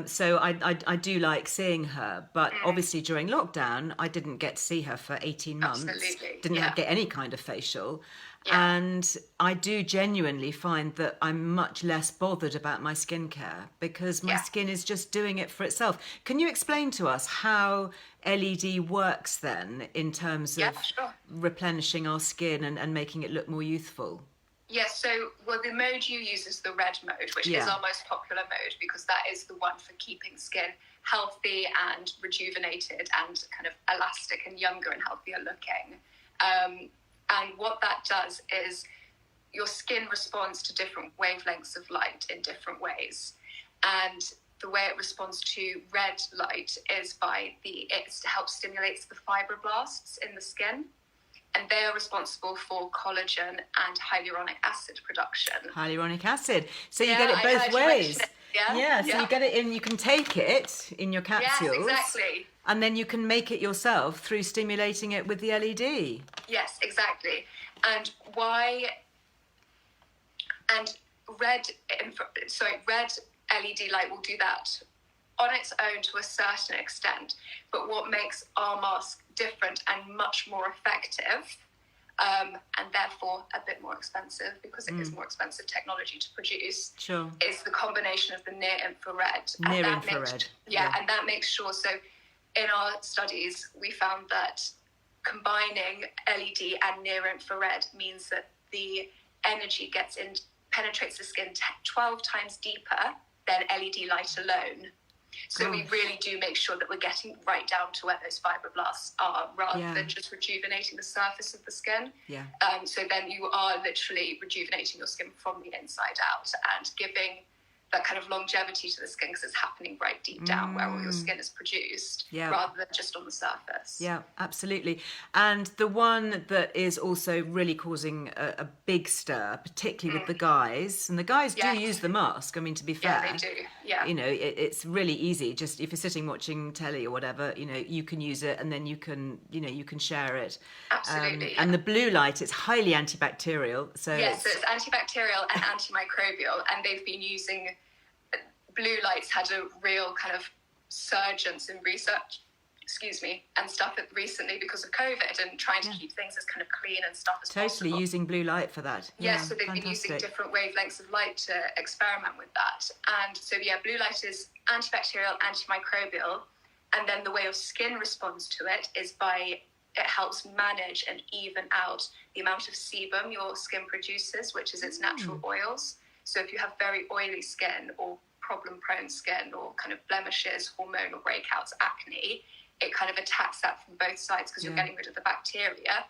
So I do like seeing her, but obviously during lockdown, I didn't get to see her for 18 months. Absolutely, Didn't yeah. get any kind of facial. Yeah. And I do genuinely find that I'm much less bothered about my skincare because my Yeah. skin is just doing it for itself. Can you explain to us how LED works then in terms Yeah, of sure. replenishing our skin and making it look more youthful? Yes, so the mode you use is the red mode, which is Yeah. our most popular mode because that is the one for keeping skin healthy and rejuvenated and kind of elastic and younger and healthier looking. And what that does is your skin responds to different wavelengths of light in different ways. And the way it responds to red light is it helps stimulate the fibroblasts in the skin. And they are responsible for collagen and hyaluronic acid production. Hyaluronic acid. So you Yeah, get it I both heard you ways. mention it. Yeah, Yeah, so yeah. you get it in, you can take it in your capsules. Yes, exactly. And then you can make it yourself through stimulating it with the LED. Yes, exactly. And red LED light will do that on its own to a certain extent. But what makes our mask different and much more effective, and therefore a bit more expensive because it is more expensive technology to produce, Sure. is the combination of the near infrared. Near And that infrared, yeah, yeah. and that makes sure. So in our studies, we found that combining LED and near infrared means that the energy penetrates the skin 12 times deeper than LED light alone. So we really do make sure that we're getting right down to where those fibroblasts are, rather than just rejuvenating the surface of the skin. So then you are literally rejuvenating your skin from the inside out and giving that kind of longevity to the skin, because it's happening right deep down where all your skin is produced, rather than just on the surface. Yeah, absolutely. And the one that is also really causing a big stir, particularly with the guys, and the guys do use the mask, I mean, to be fair. Yeah, they do, yeah. You know, it's really easy. Just if you're sitting watching telly or whatever, you know, you can use it and then you can share it. Absolutely. And the blue light, it's highly antibacterial. So yes, so it's antibacterial and antimicrobial, and they've been using... Blue lights had a real kind of surgence in research, and stuff recently because of COVID and trying to keep things as kind of clean and stuff as possible. Totally using blue light for that. So they've been using different wavelengths of light to experiment with that. And so, blue light is antibacterial, antimicrobial, and then the way your skin responds to it is by it helps manage and even out the amount of sebum your skin produces, which is its natural oils. So if you have very oily skin or problem-prone skin or kind of blemishes, hormonal breakouts, acne, it kind of attacks that from both sides because you're getting rid of the bacteria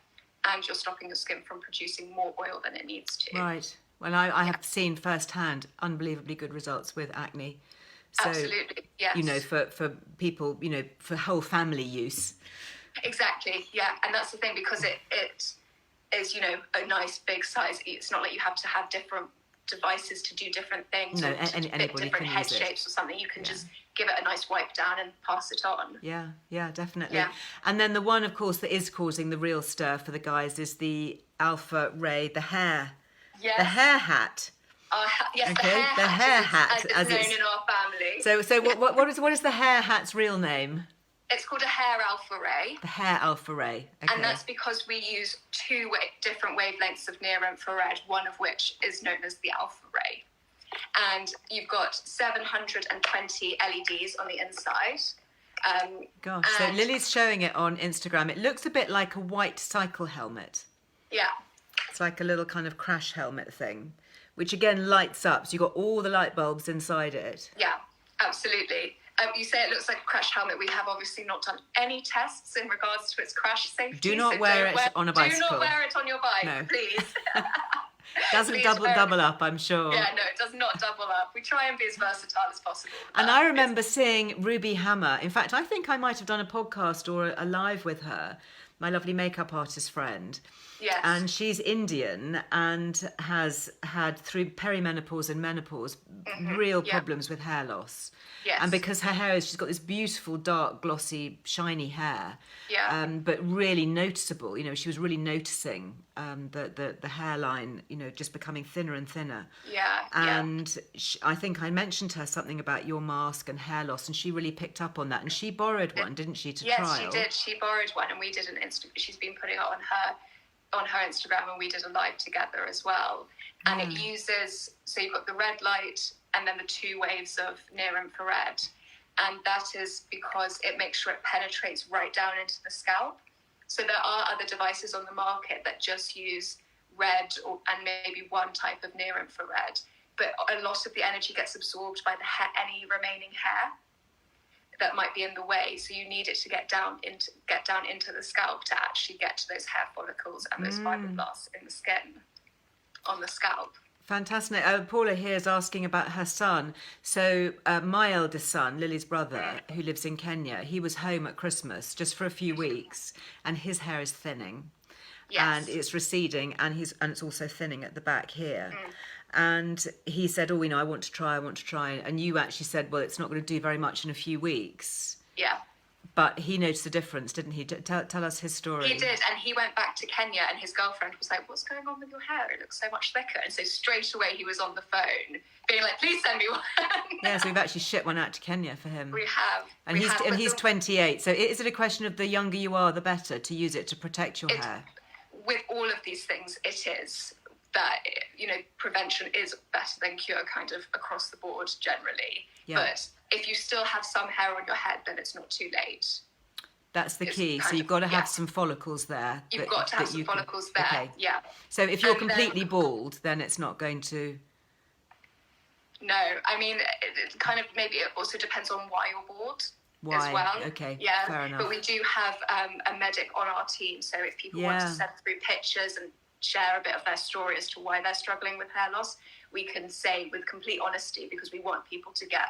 and you're stopping your skin from producing more oil than it needs to. Right. Well, I have seen firsthand unbelievably good results with acne. So, absolutely, yes. You know, for people, you know, for whole family use. Exactly, yeah. And that's the thing, because it is, you know, a nice big size. It's not like you have to have different devices to do different things, no, or to fit different head shapes or something. You can just give it a nice wipe down and pass it on. Yeah, definitely. And then the one, of course, that is causing the real stir for the guys is the alpha ray, the hair hat. Yes, okay? the hair hat, as it's known in our family. So what is the hair hat's real name? It's called a hair alpha ray. The hair alpha ray. Okay. And that's because we use two different wavelengths of near infrared, one of which is known as the alpha ray. And you've got 720 LEDs on the inside. Gosh, so Lily's showing it on Instagram. It looks a bit like a white cycle helmet. Yeah. It's like a little kind of crash helmet thing, which again lights up. So you've got all the light bulbs inside it. Yeah, absolutely. You say it looks like a crash helmet. We have obviously not done any tests in regards to its crash safety. Do not wear it on a bicycle. Do not wear it on your bike, no. Please. Doesn't double up, I'm sure. Yeah, no, it does not double up. We try and be as versatile as possible. And I remember seeing Ruby Hammer. In fact, I think I might have done a podcast or a live with her, my lovely makeup artist friend. Yes. And she's Indian and has had, through perimenopause and menopause, real problems with hair loss. Yes. And because her hair she's got this beautiful, dark, glossy, shiny hair. Yeah. But really noticeable. You know, she was really noticing the hairline, you know, just becoming thinner and thinner. Yeah. And I think I mentioned to her something about your mask and hair loss, and she really picked up on that. And she borrowed one, didn't she, to trial? Yes, she did. She borrowed one, and we did she's been putting it on her Instagram, and we did a live together as well. And it uses, so you've got the red light and then the two waves of near infrared, and that is because it makes sure it penetrates right down into the scalp. So there are other devices on the market that just use red and maybe one type of near infrared, but a lot of the energy gets absorbed by any remaining hair that might be in the way. So you need it to get down into the scalp to actually get to those hair follicles and those fibroblasts in the skin on the scalp. Fantastic. Paula here is asking about her son. So my eldest son, Lily's brother, who lives in Kenya, he was home at Christmas just for a few weeks, and his hair is thinning. Yes. And it's receding, and it's also thinning at the back here. And he said, "Oh, you know, I want to try." And you actually said, "Well, it's not going to do very much in a few weeks." Yeah. But he noticed the difference, didn't he? Tell us his story. He did, and he went back to Kenya, and his girlfriend was like, "What's going on with your hair? It looks so much thicker." And so straight away he was on the phone, being like, "Please send me one." Yeah, so we've actually shipped one out to Kenya for him. We have. And he's 28. So is it a question of the younger you are, the better, to use it to protect your hair? With all of these things, it is that, you know, prevention is better than cure, kind of across the board generally. Yeah. But if you still have some hair on your head, then it's not too late. That's the key. So you've got to have some follicles there. You've got to have some follicles there. Okay. Yeah. So if you're completely bald, then it's not going to. No, I mean, it kind of, maybe it also depends on why you're bored as Why? well. Okay, Yeah, fair enough. but we do have a medic on our team, so if people want to send through pictures and share a bit of their story as to why they're struggling with hair loss, we can say with complete honesty, because we want people to get,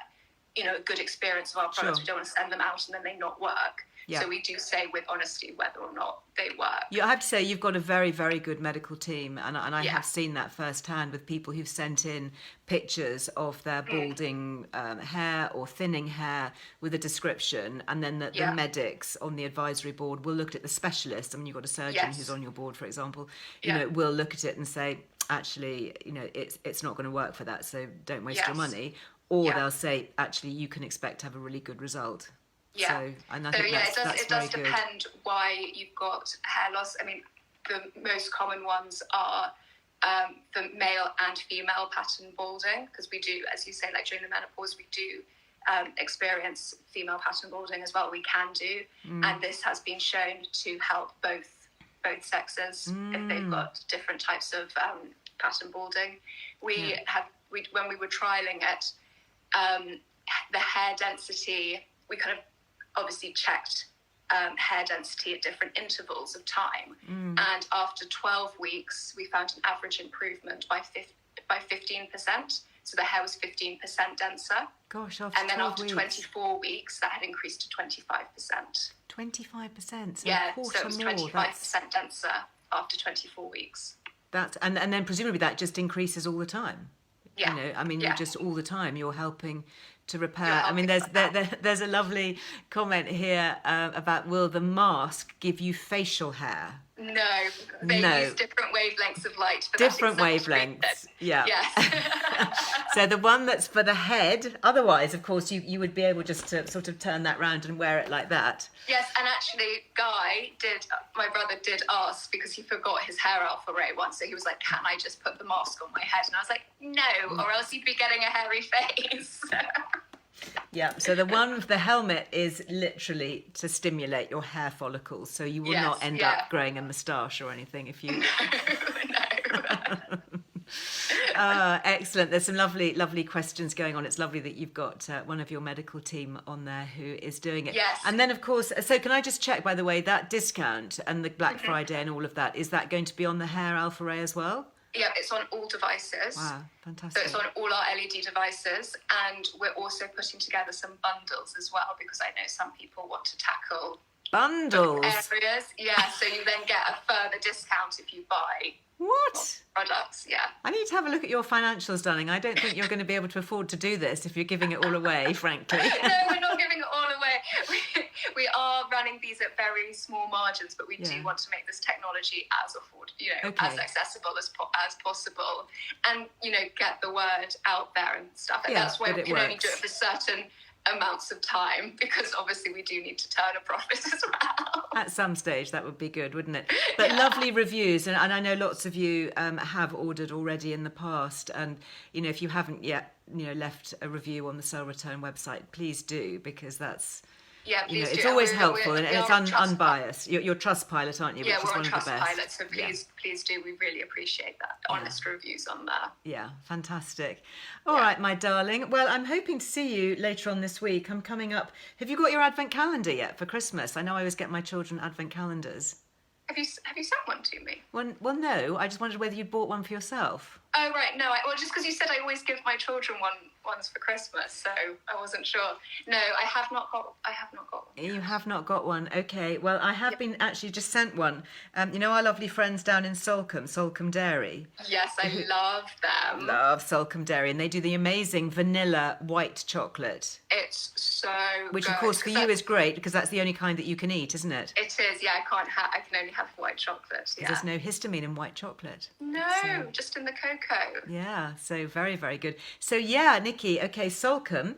you know, a good experience of our products. Sure. We don't want to send them out and then they not work. Yeah. So we do say with honesty whether or not they work. Yeah, I have to say you've got a very, very good medical team, and I have seen that firsthand with people who've sent in pictures of their balding hair or thinning hair with a description, and then the medics on the advisory board will look at the specialist. I mean, you've got a surgeon who's on your board, for example, you know, will look at it and say, actually, you know, it's not going to work for that, so don't waste your money. Or they'll say, actually, you can expect to have a really good result. Yeah. So, and I think it does depend why you've got hair loss. I mean, the most common ones are the male and female pattern balding, because we do, as you say, like during the menopause, we do experience female pattern balding as well. We can do, and this has been shown to help both sexes if they've got different types of pattern balding. When we were trialing it, the hair density, we kind of obviously checked hair density at different intervals of time, and after 12 weeks we found an average improvement by 15%, so the hair was 15% denser. Gosh, after and then 12 after weeks. 24 weeks that had increased to 25%. 25%, so yeah, a quarter so it was more. 25% denser after 24 weeks. And then presumably that just increases all the time. Yeah. You know, I mean, you're just all the time you're helping to repair. Yeah, I mean, there's a lovely comment here about, will the mask give you facial hair? No, they use different wavelengths of light for different that exact wavelengths. reason. Yeah. Yes. So the one that's for the head, otherwise, of course, you would be able just to sort of turn that round and wear it like that. Yes, and actually, my brother did ask, because he forgot his hair alpha-ray once, so he was like, can I just put the mask on my head? And I was like, no, or else you'd be getting a hairy face. Yeah, so the one with the helmet is literally to stimulate your hair follicles, so you will not end up growing a moustache or anything if you... No. Excellent. There's some lovely questions going on. It's lovely that you've got one of your medical team on there who is doing it. Yes. And then, of course, so can I just check, by the way, that discount and the Black Friday and all of that, is that going to be on the hair alpha ray as well? Yeah, it's on all devices. Wow, fantastic. So it's on all our LED devices, and we're also putting together some bundles as well, because I know some people want to tackle bundles areas. Yeah, so you then get a further discount if you buy what products. Yeah, I need to have a look at your financials, darling. I don't think you're going to be able to afford to do this if you're giving it all away, frankly. No, we're not giving it all away. We are running these at very small margins, but we do want to make this technology as as accessible as possible, and get the word out there and stuff. And that's why we can only do it for certain amounts of time, because obviously we do need to turn a profit as well. At some stage that would be good, wouldn't it? But lovely reviews, and I know lots of you have ordered already in the past, and if you haven't yet left a review on the Cell Return website, please do, because that's please it's do. always helpful, and it's unbiased. You're Trustpilot, aren't you? Yeah, which we're is on one of the best. Trustpilot, so please do. We really appreciate that. Honest reviews on there. Yeah, fantastic. All right, my darling. Well, I'm hoping to see you later on this week. I'm coming up. Have you got your advent calendar yet for Christmas? I know I always get my children advent calendars. Have you sent one to me? Well, no. I just wondered whether you'd bought one for yourself. Oh, right. No, just because you said I always give my children ones for Christmas, so I wasn't sure. No, I have not got one. You have not got one. Okay. Well, I have been actually just sent one. Our lovely friends down in Salcombe Dairy. Yes, I love them. Love Salcombe Dairy, and they do the amazing vanilla white chocolate. It's so Which, good. of course, for you is great, because that's the only kind that you can eat, isn't it? It is, yeah. I can only have white chocolate, yeah. There's no histamine in white chocolate. No, just in the cocoa. Yeah, so very, very good. So, yeah, Nikki, okay, Salcombe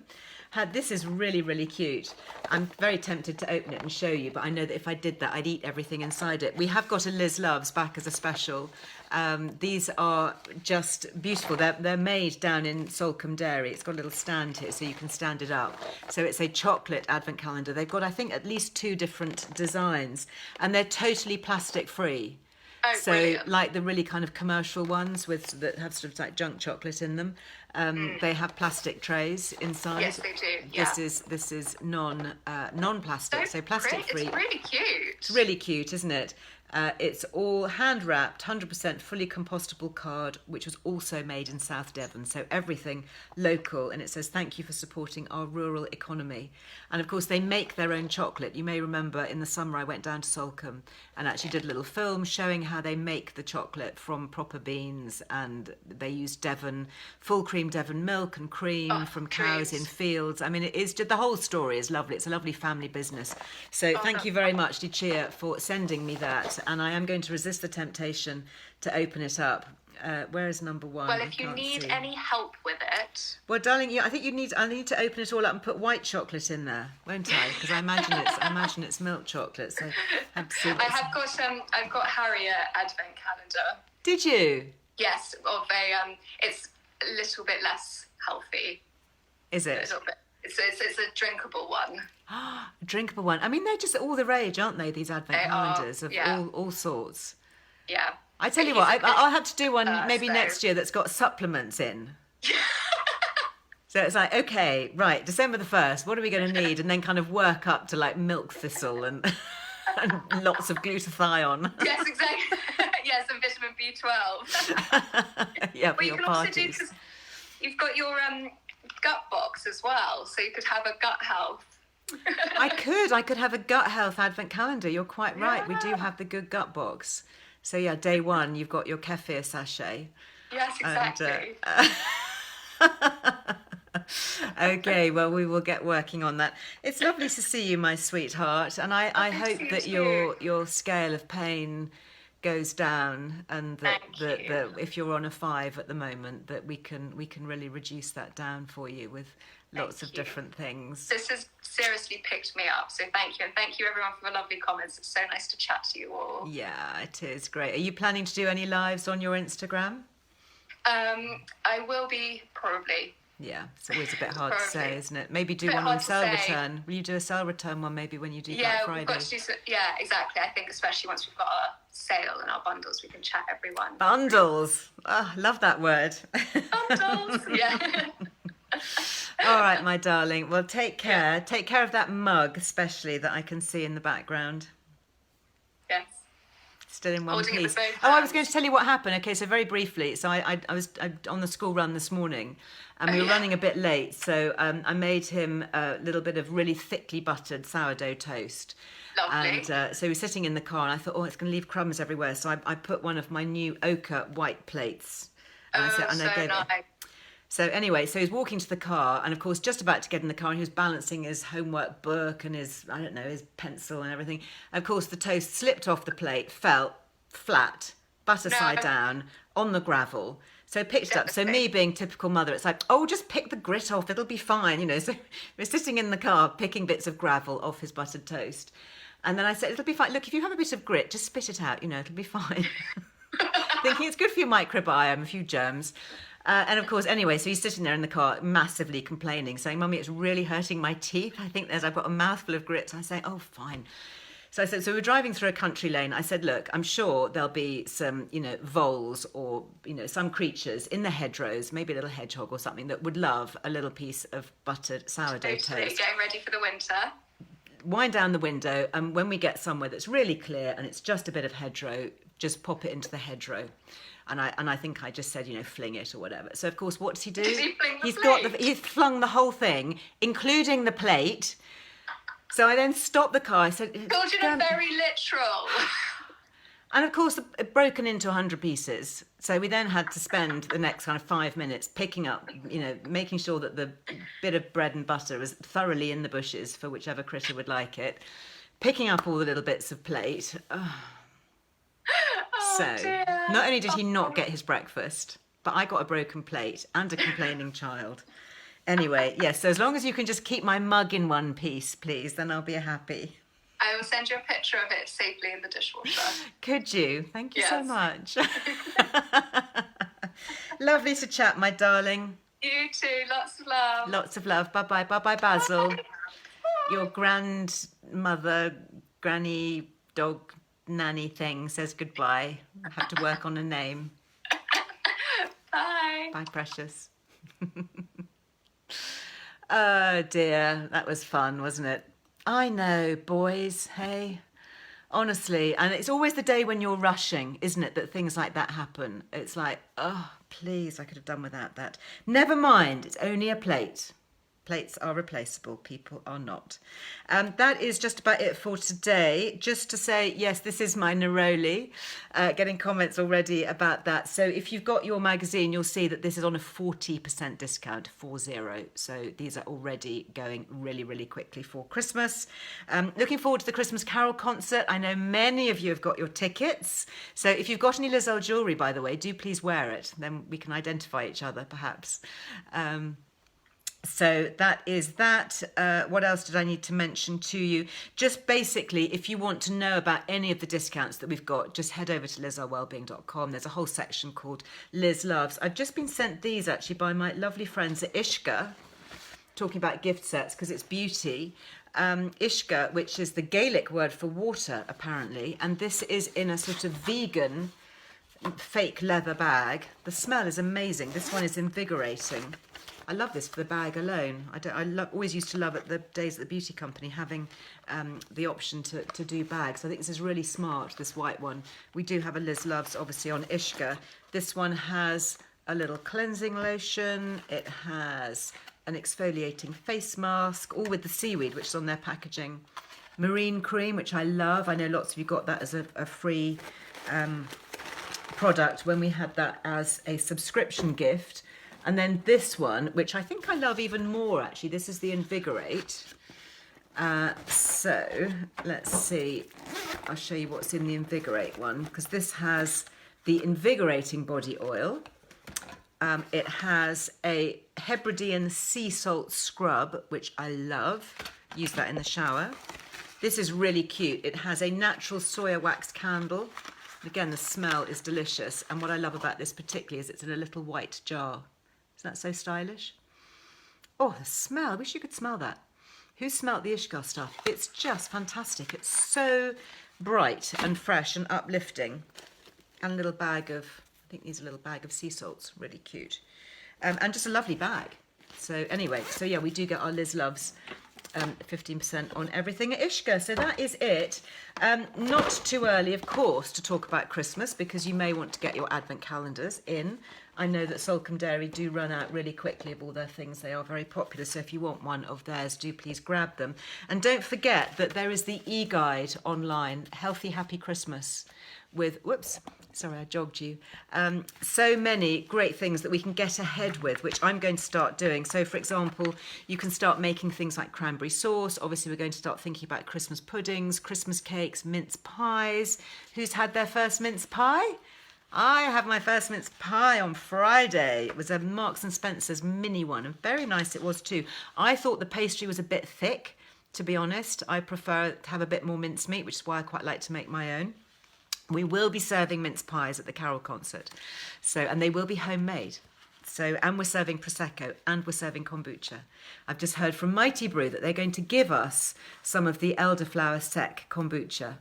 this is really, really cute. I'm very tempted to open it and show you, but I know that if I did that, I'd eat everything inside it. We have got a Liz Loves back as a special. These are just beautiful. They're made down in Salcombe Dairy. It's got a little stand here so you can stand it up. So it's a chocolate advent calendar. They've got, I think, at least 2 different designs, and they're totally plastic free. Oh, So brilliant. like the really kind of commercial ones that have sort of like junk chocolate in them, they have plastic trays inside. Yes, they do. Yeah. This is non-plastic, so plastic It's free. really cute. It's really cute, isn't it? It's all hand wrapped, 100% fully compostable card, which was also made in South Devon. So everything local. And it says, thank you for supporting our rural economy. And of course, they make their own chocolate. You may remember in the summer I went down to Salcombe and actually did a little film showing how they make the chocolate from proper beans. And they use Devon, full cream Devon milk and cream from cows in fields. I mean, it is just, the whole story is lovely. It's a lovely family business. So thank you very much, Lucia, for sending me that. And I am going to resist the temptation to open it up. Where is number one? Well, if you need any help with it. Well, darling, I think I need to open it all up and put white chocolate in there, won't I? Because I imagine it's milk chocolate. So absolutely. I've got Harrier advent calendar. Did you? Yes, it's a little bit less healthy. Is it? A little bit. It's a drinkable one. Drinkable one. I mean, they're just all the rage, aren't they? These advent calendars of all sorts. Yeah. I tell you what, I'll have to do one maybe next year that's got supplements in. So it's like, okay, right, December the 1st, what are we going to need? And then kind of work up to like milk thistle and lots of glutathione. Yes, exactly. Yes, and vitamin B12. Yeah, for but you your can parties. also do, because you've got your gut box as well, so you could have a gut health. I could have a gut health advent calendar. You're quite right. We do have the good gut box. So yeah, day one, you've got your kefir sachet. Yes, exactly. Okay, well, we will get working on that. It's lovely to see you, my sweetheart, and I hope that your scale of pain goes down, and that if you're on a 5 at the moment, that we can really reduce that down for you with lots of different things. This has seriously picked me up, so thank you, and thank you everyone for the lovely comments. It's so nice to chat to you all. Yeah, it is great. Are you planning to do any lives on your Instagram? I will be, probably. Yeah, it's always a bit hard to say, isn't it? Maybe do one on sale return. Will you do a sale return one maybe when you do Black Friday? We've got to do some, yeah, exactly. I think especially once we've got our sale and our bundles, we can chat everyone. Bundles. Oh, love that word. Bundles, yeah. All right, my darling. Well, take care. Yeah. Take care of that mug, especially, that I can see in the background. Yes. Still in one Holding piece. It with both I was hands. going to tell you what happened. Okay, so very briefly. So I was on the school run this morning, and we were running a bit late. So I made him a little bit of really thickly buttered sourdough toast. Lovely. And so he was sitting in the car, and I thought, oh, it's going to leave crumbs everywhere. So I put one of my new ochre white plates. And I gave nice. it. So anyway, so he was walking to the car, and of course, just about to get in the car, and he was balancing his homework book and his pencil and everything. And of course, the toast slipped off the plate, fell flat, butter side down, on the gravel. So picked it up. So me being typical mother, it's like, oh, just pick the grit off, it'll be fine, So we're sitting in the car, picking bits of gravel off his buttered toast. And then I said, it'll be fine. Look, if you have a bit of grit, just spit it out, it'll be fine. Thinking it's good for your microbiome, a few germs. And of course, anyway, so he's sitting there in the car massively complaining, saying, Mummy, it's really hurting my teeth. I think I've got a mouthful of grits. I say, oh, fine. So I said, so we're driving through a country lane. I said, look, I'm sure there'll be some, voles or, some creatures in the hedgerows, maybe a little hedgehog or something that would love a little piece of buttered sourdough toast. Getting ready for the winter. Wind down the window, and when we get somewhere that's really clear and it's just a bit of hedgerow, just pop it into the hedgerow. And I think I just said, fling it or whatever. So of course, what does he do? Did he fling the plate? He's flung the whole thing, including the plate. So I then stopped the car. I said, Children are very literal. And of course, it broken into 100 pieces. So we then had to spend the next kind of 5 minutes picking up, making sure that the bit of bread and butter was thoroughly in the bushes for whichever critter would like it, picking up all the little bits of plate. Dear. Not only did he not get his breakfast, but I got a broken plate and a complaining child. Anyway, yes, so as long as you can just keep my mug in one piece, please, then I'll be happy. I will send you a picture of it safely in the dishwasher. Could you? Thank you so much. Lovely to chat, my darling. You too. Lots of love. Lots of love. Bye-bye. Bye-bye, Basil. Bye. Your grandmother, granny, dog, nanny thing says goodbye. I have to work on a name. Bye. Bye, precious. Oh dear, that was fun, wasn't it? I know, boys, hey. Honestly, and it's always the day when you're rushing, isn't it, that things like that happen. It's like, oh, please, I could have done without that. Never mind, it's only a plate. Plates are replaceable, people are not. That is just about it for today. Just to say, yes, this is my neroli. Getting comments already about that. So if you've got your magazine, you'll see that this is on a 40% discount, 40. So these are already going really, really quickly for Christmas. Looking forward to the Christmas Carol concert. I know many of you have got your tickets. So if you've got any Liz Earle jewellery, by the way, do please wear it. Then we can identify each other, perhaps. So that is that. What else did I need to mention to you? Just basically, if you want to know about any of the discounts that we've got, just head over to lizearlewellbeing.com. There's a whole section called Liz Loves. I've just been sent these actually by my lovely friends at Ishka, talking about gift sets because it's beauty. Ishka, which is the Gaelic word for water, apparently. And this is in a sort of vegan fake leather bag. The smell is amazing. This one is invigorating. I love this for the bag alone. Always used to love at the days at the beauty company having the option to do bags. I think this is really smart, this white one. We do have a Liz Loves, obviously, on Ishka. This one has a little cleansing lotion. It has an exfoliating face mask, all with the seaweed, which is on their packaging. Marine cream, which I love. I know lots of you got that as a free product when we had that as a subscription gift. And then this one, which I think I love even more, actually. This is the Invigorate. So let's see. I'll show you what's in the Invigorate one, because this has the invigorating body oil. It has a Hebridean sea salt scrub, which I love. Use that in the shower. This is really cute. It has a natural soya wax candle. Again, the smell is delicious. And what I love about this particularly is it's in a little white jar. Isn't that so stylish? Oh, the smell. I wish you could smell that. Who smelt the Ishka stuff? It's just fantastic. It's so bright and fresh and uplifting. And a little bag of, I think these are a little bag of sea salts. Really cute. And just a lovely bag. So anyway, so yeah, we do get our Liz Loves 15% on everything at Ishka. So that is it. Not too early, of course, to talk about Christmas, because you may want to get your advent calendars in. I know that Salcombe Dairy do run out really quickly of all their things. They are very popular. So if you want one of theirs, do please grab them. And don't forget that there is the e-guide online, Healthy Happy Christmas, with, whoops, sorry, I jogged you. So many great things that we can get ahead with, which I'm going to start doing. So, for example, you can start making things like cranberry sauce. Obviously, we're going to start thinking about Christmas puddings, Christmas cakes, mince pies. Who's had their first mince pie? I had my first mince pie on Friday. It was a Marks and Spencer's mini one, and very nice it was too. I thought the pastry was a bit thick, to be honest. I prefer to have a bit more mincemeat, which is why I quite like to make my own. We will be serving mince pies at the Carol concert, and they will be homemade. And we're serving Prosecco and we're serving kombucha. I've just heard from Mighty Brew that they're going to give us some of the elderflower sec kombucha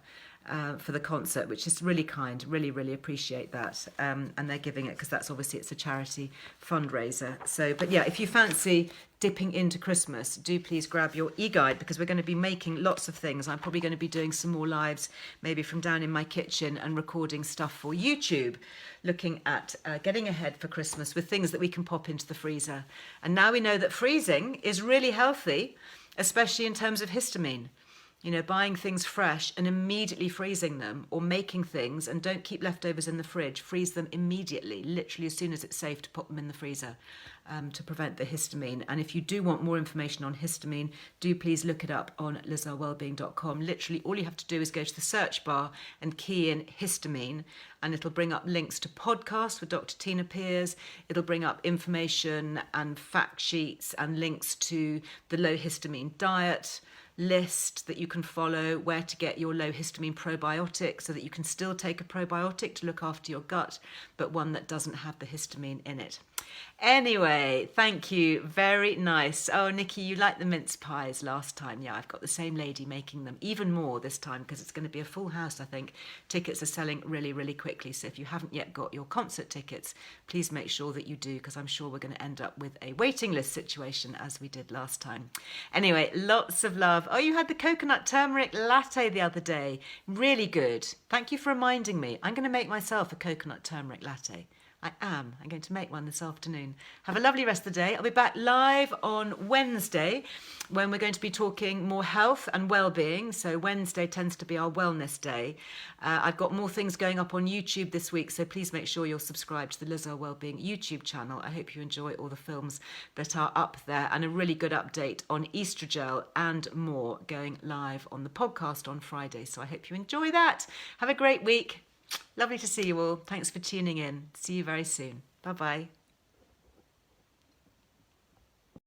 for the concert, which is really kind. Really, really appreciate that. And they're giving it because that's obviously it's a charity fundraiser. So, but yeah, if you fancy dipping into Christmas, do please grab your e-guide, because we're going to be making lots of things. I'm probably going to be doing some more lives, maybe from down in my kitchen, and recording stuff for YouTube, looking at getting ahead for Christmas with things that we can pop into the freezer. And now we know that freezing is really healthy, especially in terms of histamine. You know, buying things fresh and immediately freezing them, or making things, and don't keep leftovers in the fridge. Freeze them immediately, literally as soon as it's safe to put them in the freezer, to prevent the histamine. And if you do want more information on histamine, do please look it up on lizearlewellbeing.com. Literally, all you have to do is go to the search bar and key in histamine, and it'll bring up links to podcasts with Dr. Tina Pears. It'll bring up information and fact sheets and links to the low histamine diet list that you can follow, where to get your low histamine probiotic so that you can still take a probiotic to look after your gut, but one that doesn't have the histamine in it. Anyway, thank you. Very nice. Oh, Nikki, you liked the mince pies last time. Yeah, I've got the same lady making them, even more this time because it's going to be a full house, I think. Tickets are selling really, really quickly. So if you haven't yet got your concert tickets, please make sure that you do because I'm sure we're going to end up with a waiting list situation as we did last time. Anyway, lots of love. Oh, you had the coconut turmeric latte the other day. Really good. Thank you for reminding me. I'm going to make myself a coconut turmeric latte. I am. I'm going to make one this afternoon. Have a lovely rest of the day. I'll be back live on Wednesday when we're going to be talking more health and well-being. So Wednesday tends to be our wellness day. I've got more things going up on YouTube this week, so please make sure you're subscribed to the Earle Wellbeing YouTube channel. I hope you enjoy all the films that are up there and a really good update on estrogel and more going live on the podcast on Friday. So I hope you enjoy that. Have a great week. Lovely to see you all. Thanks for tuning in. See you very soon. Bye-bye.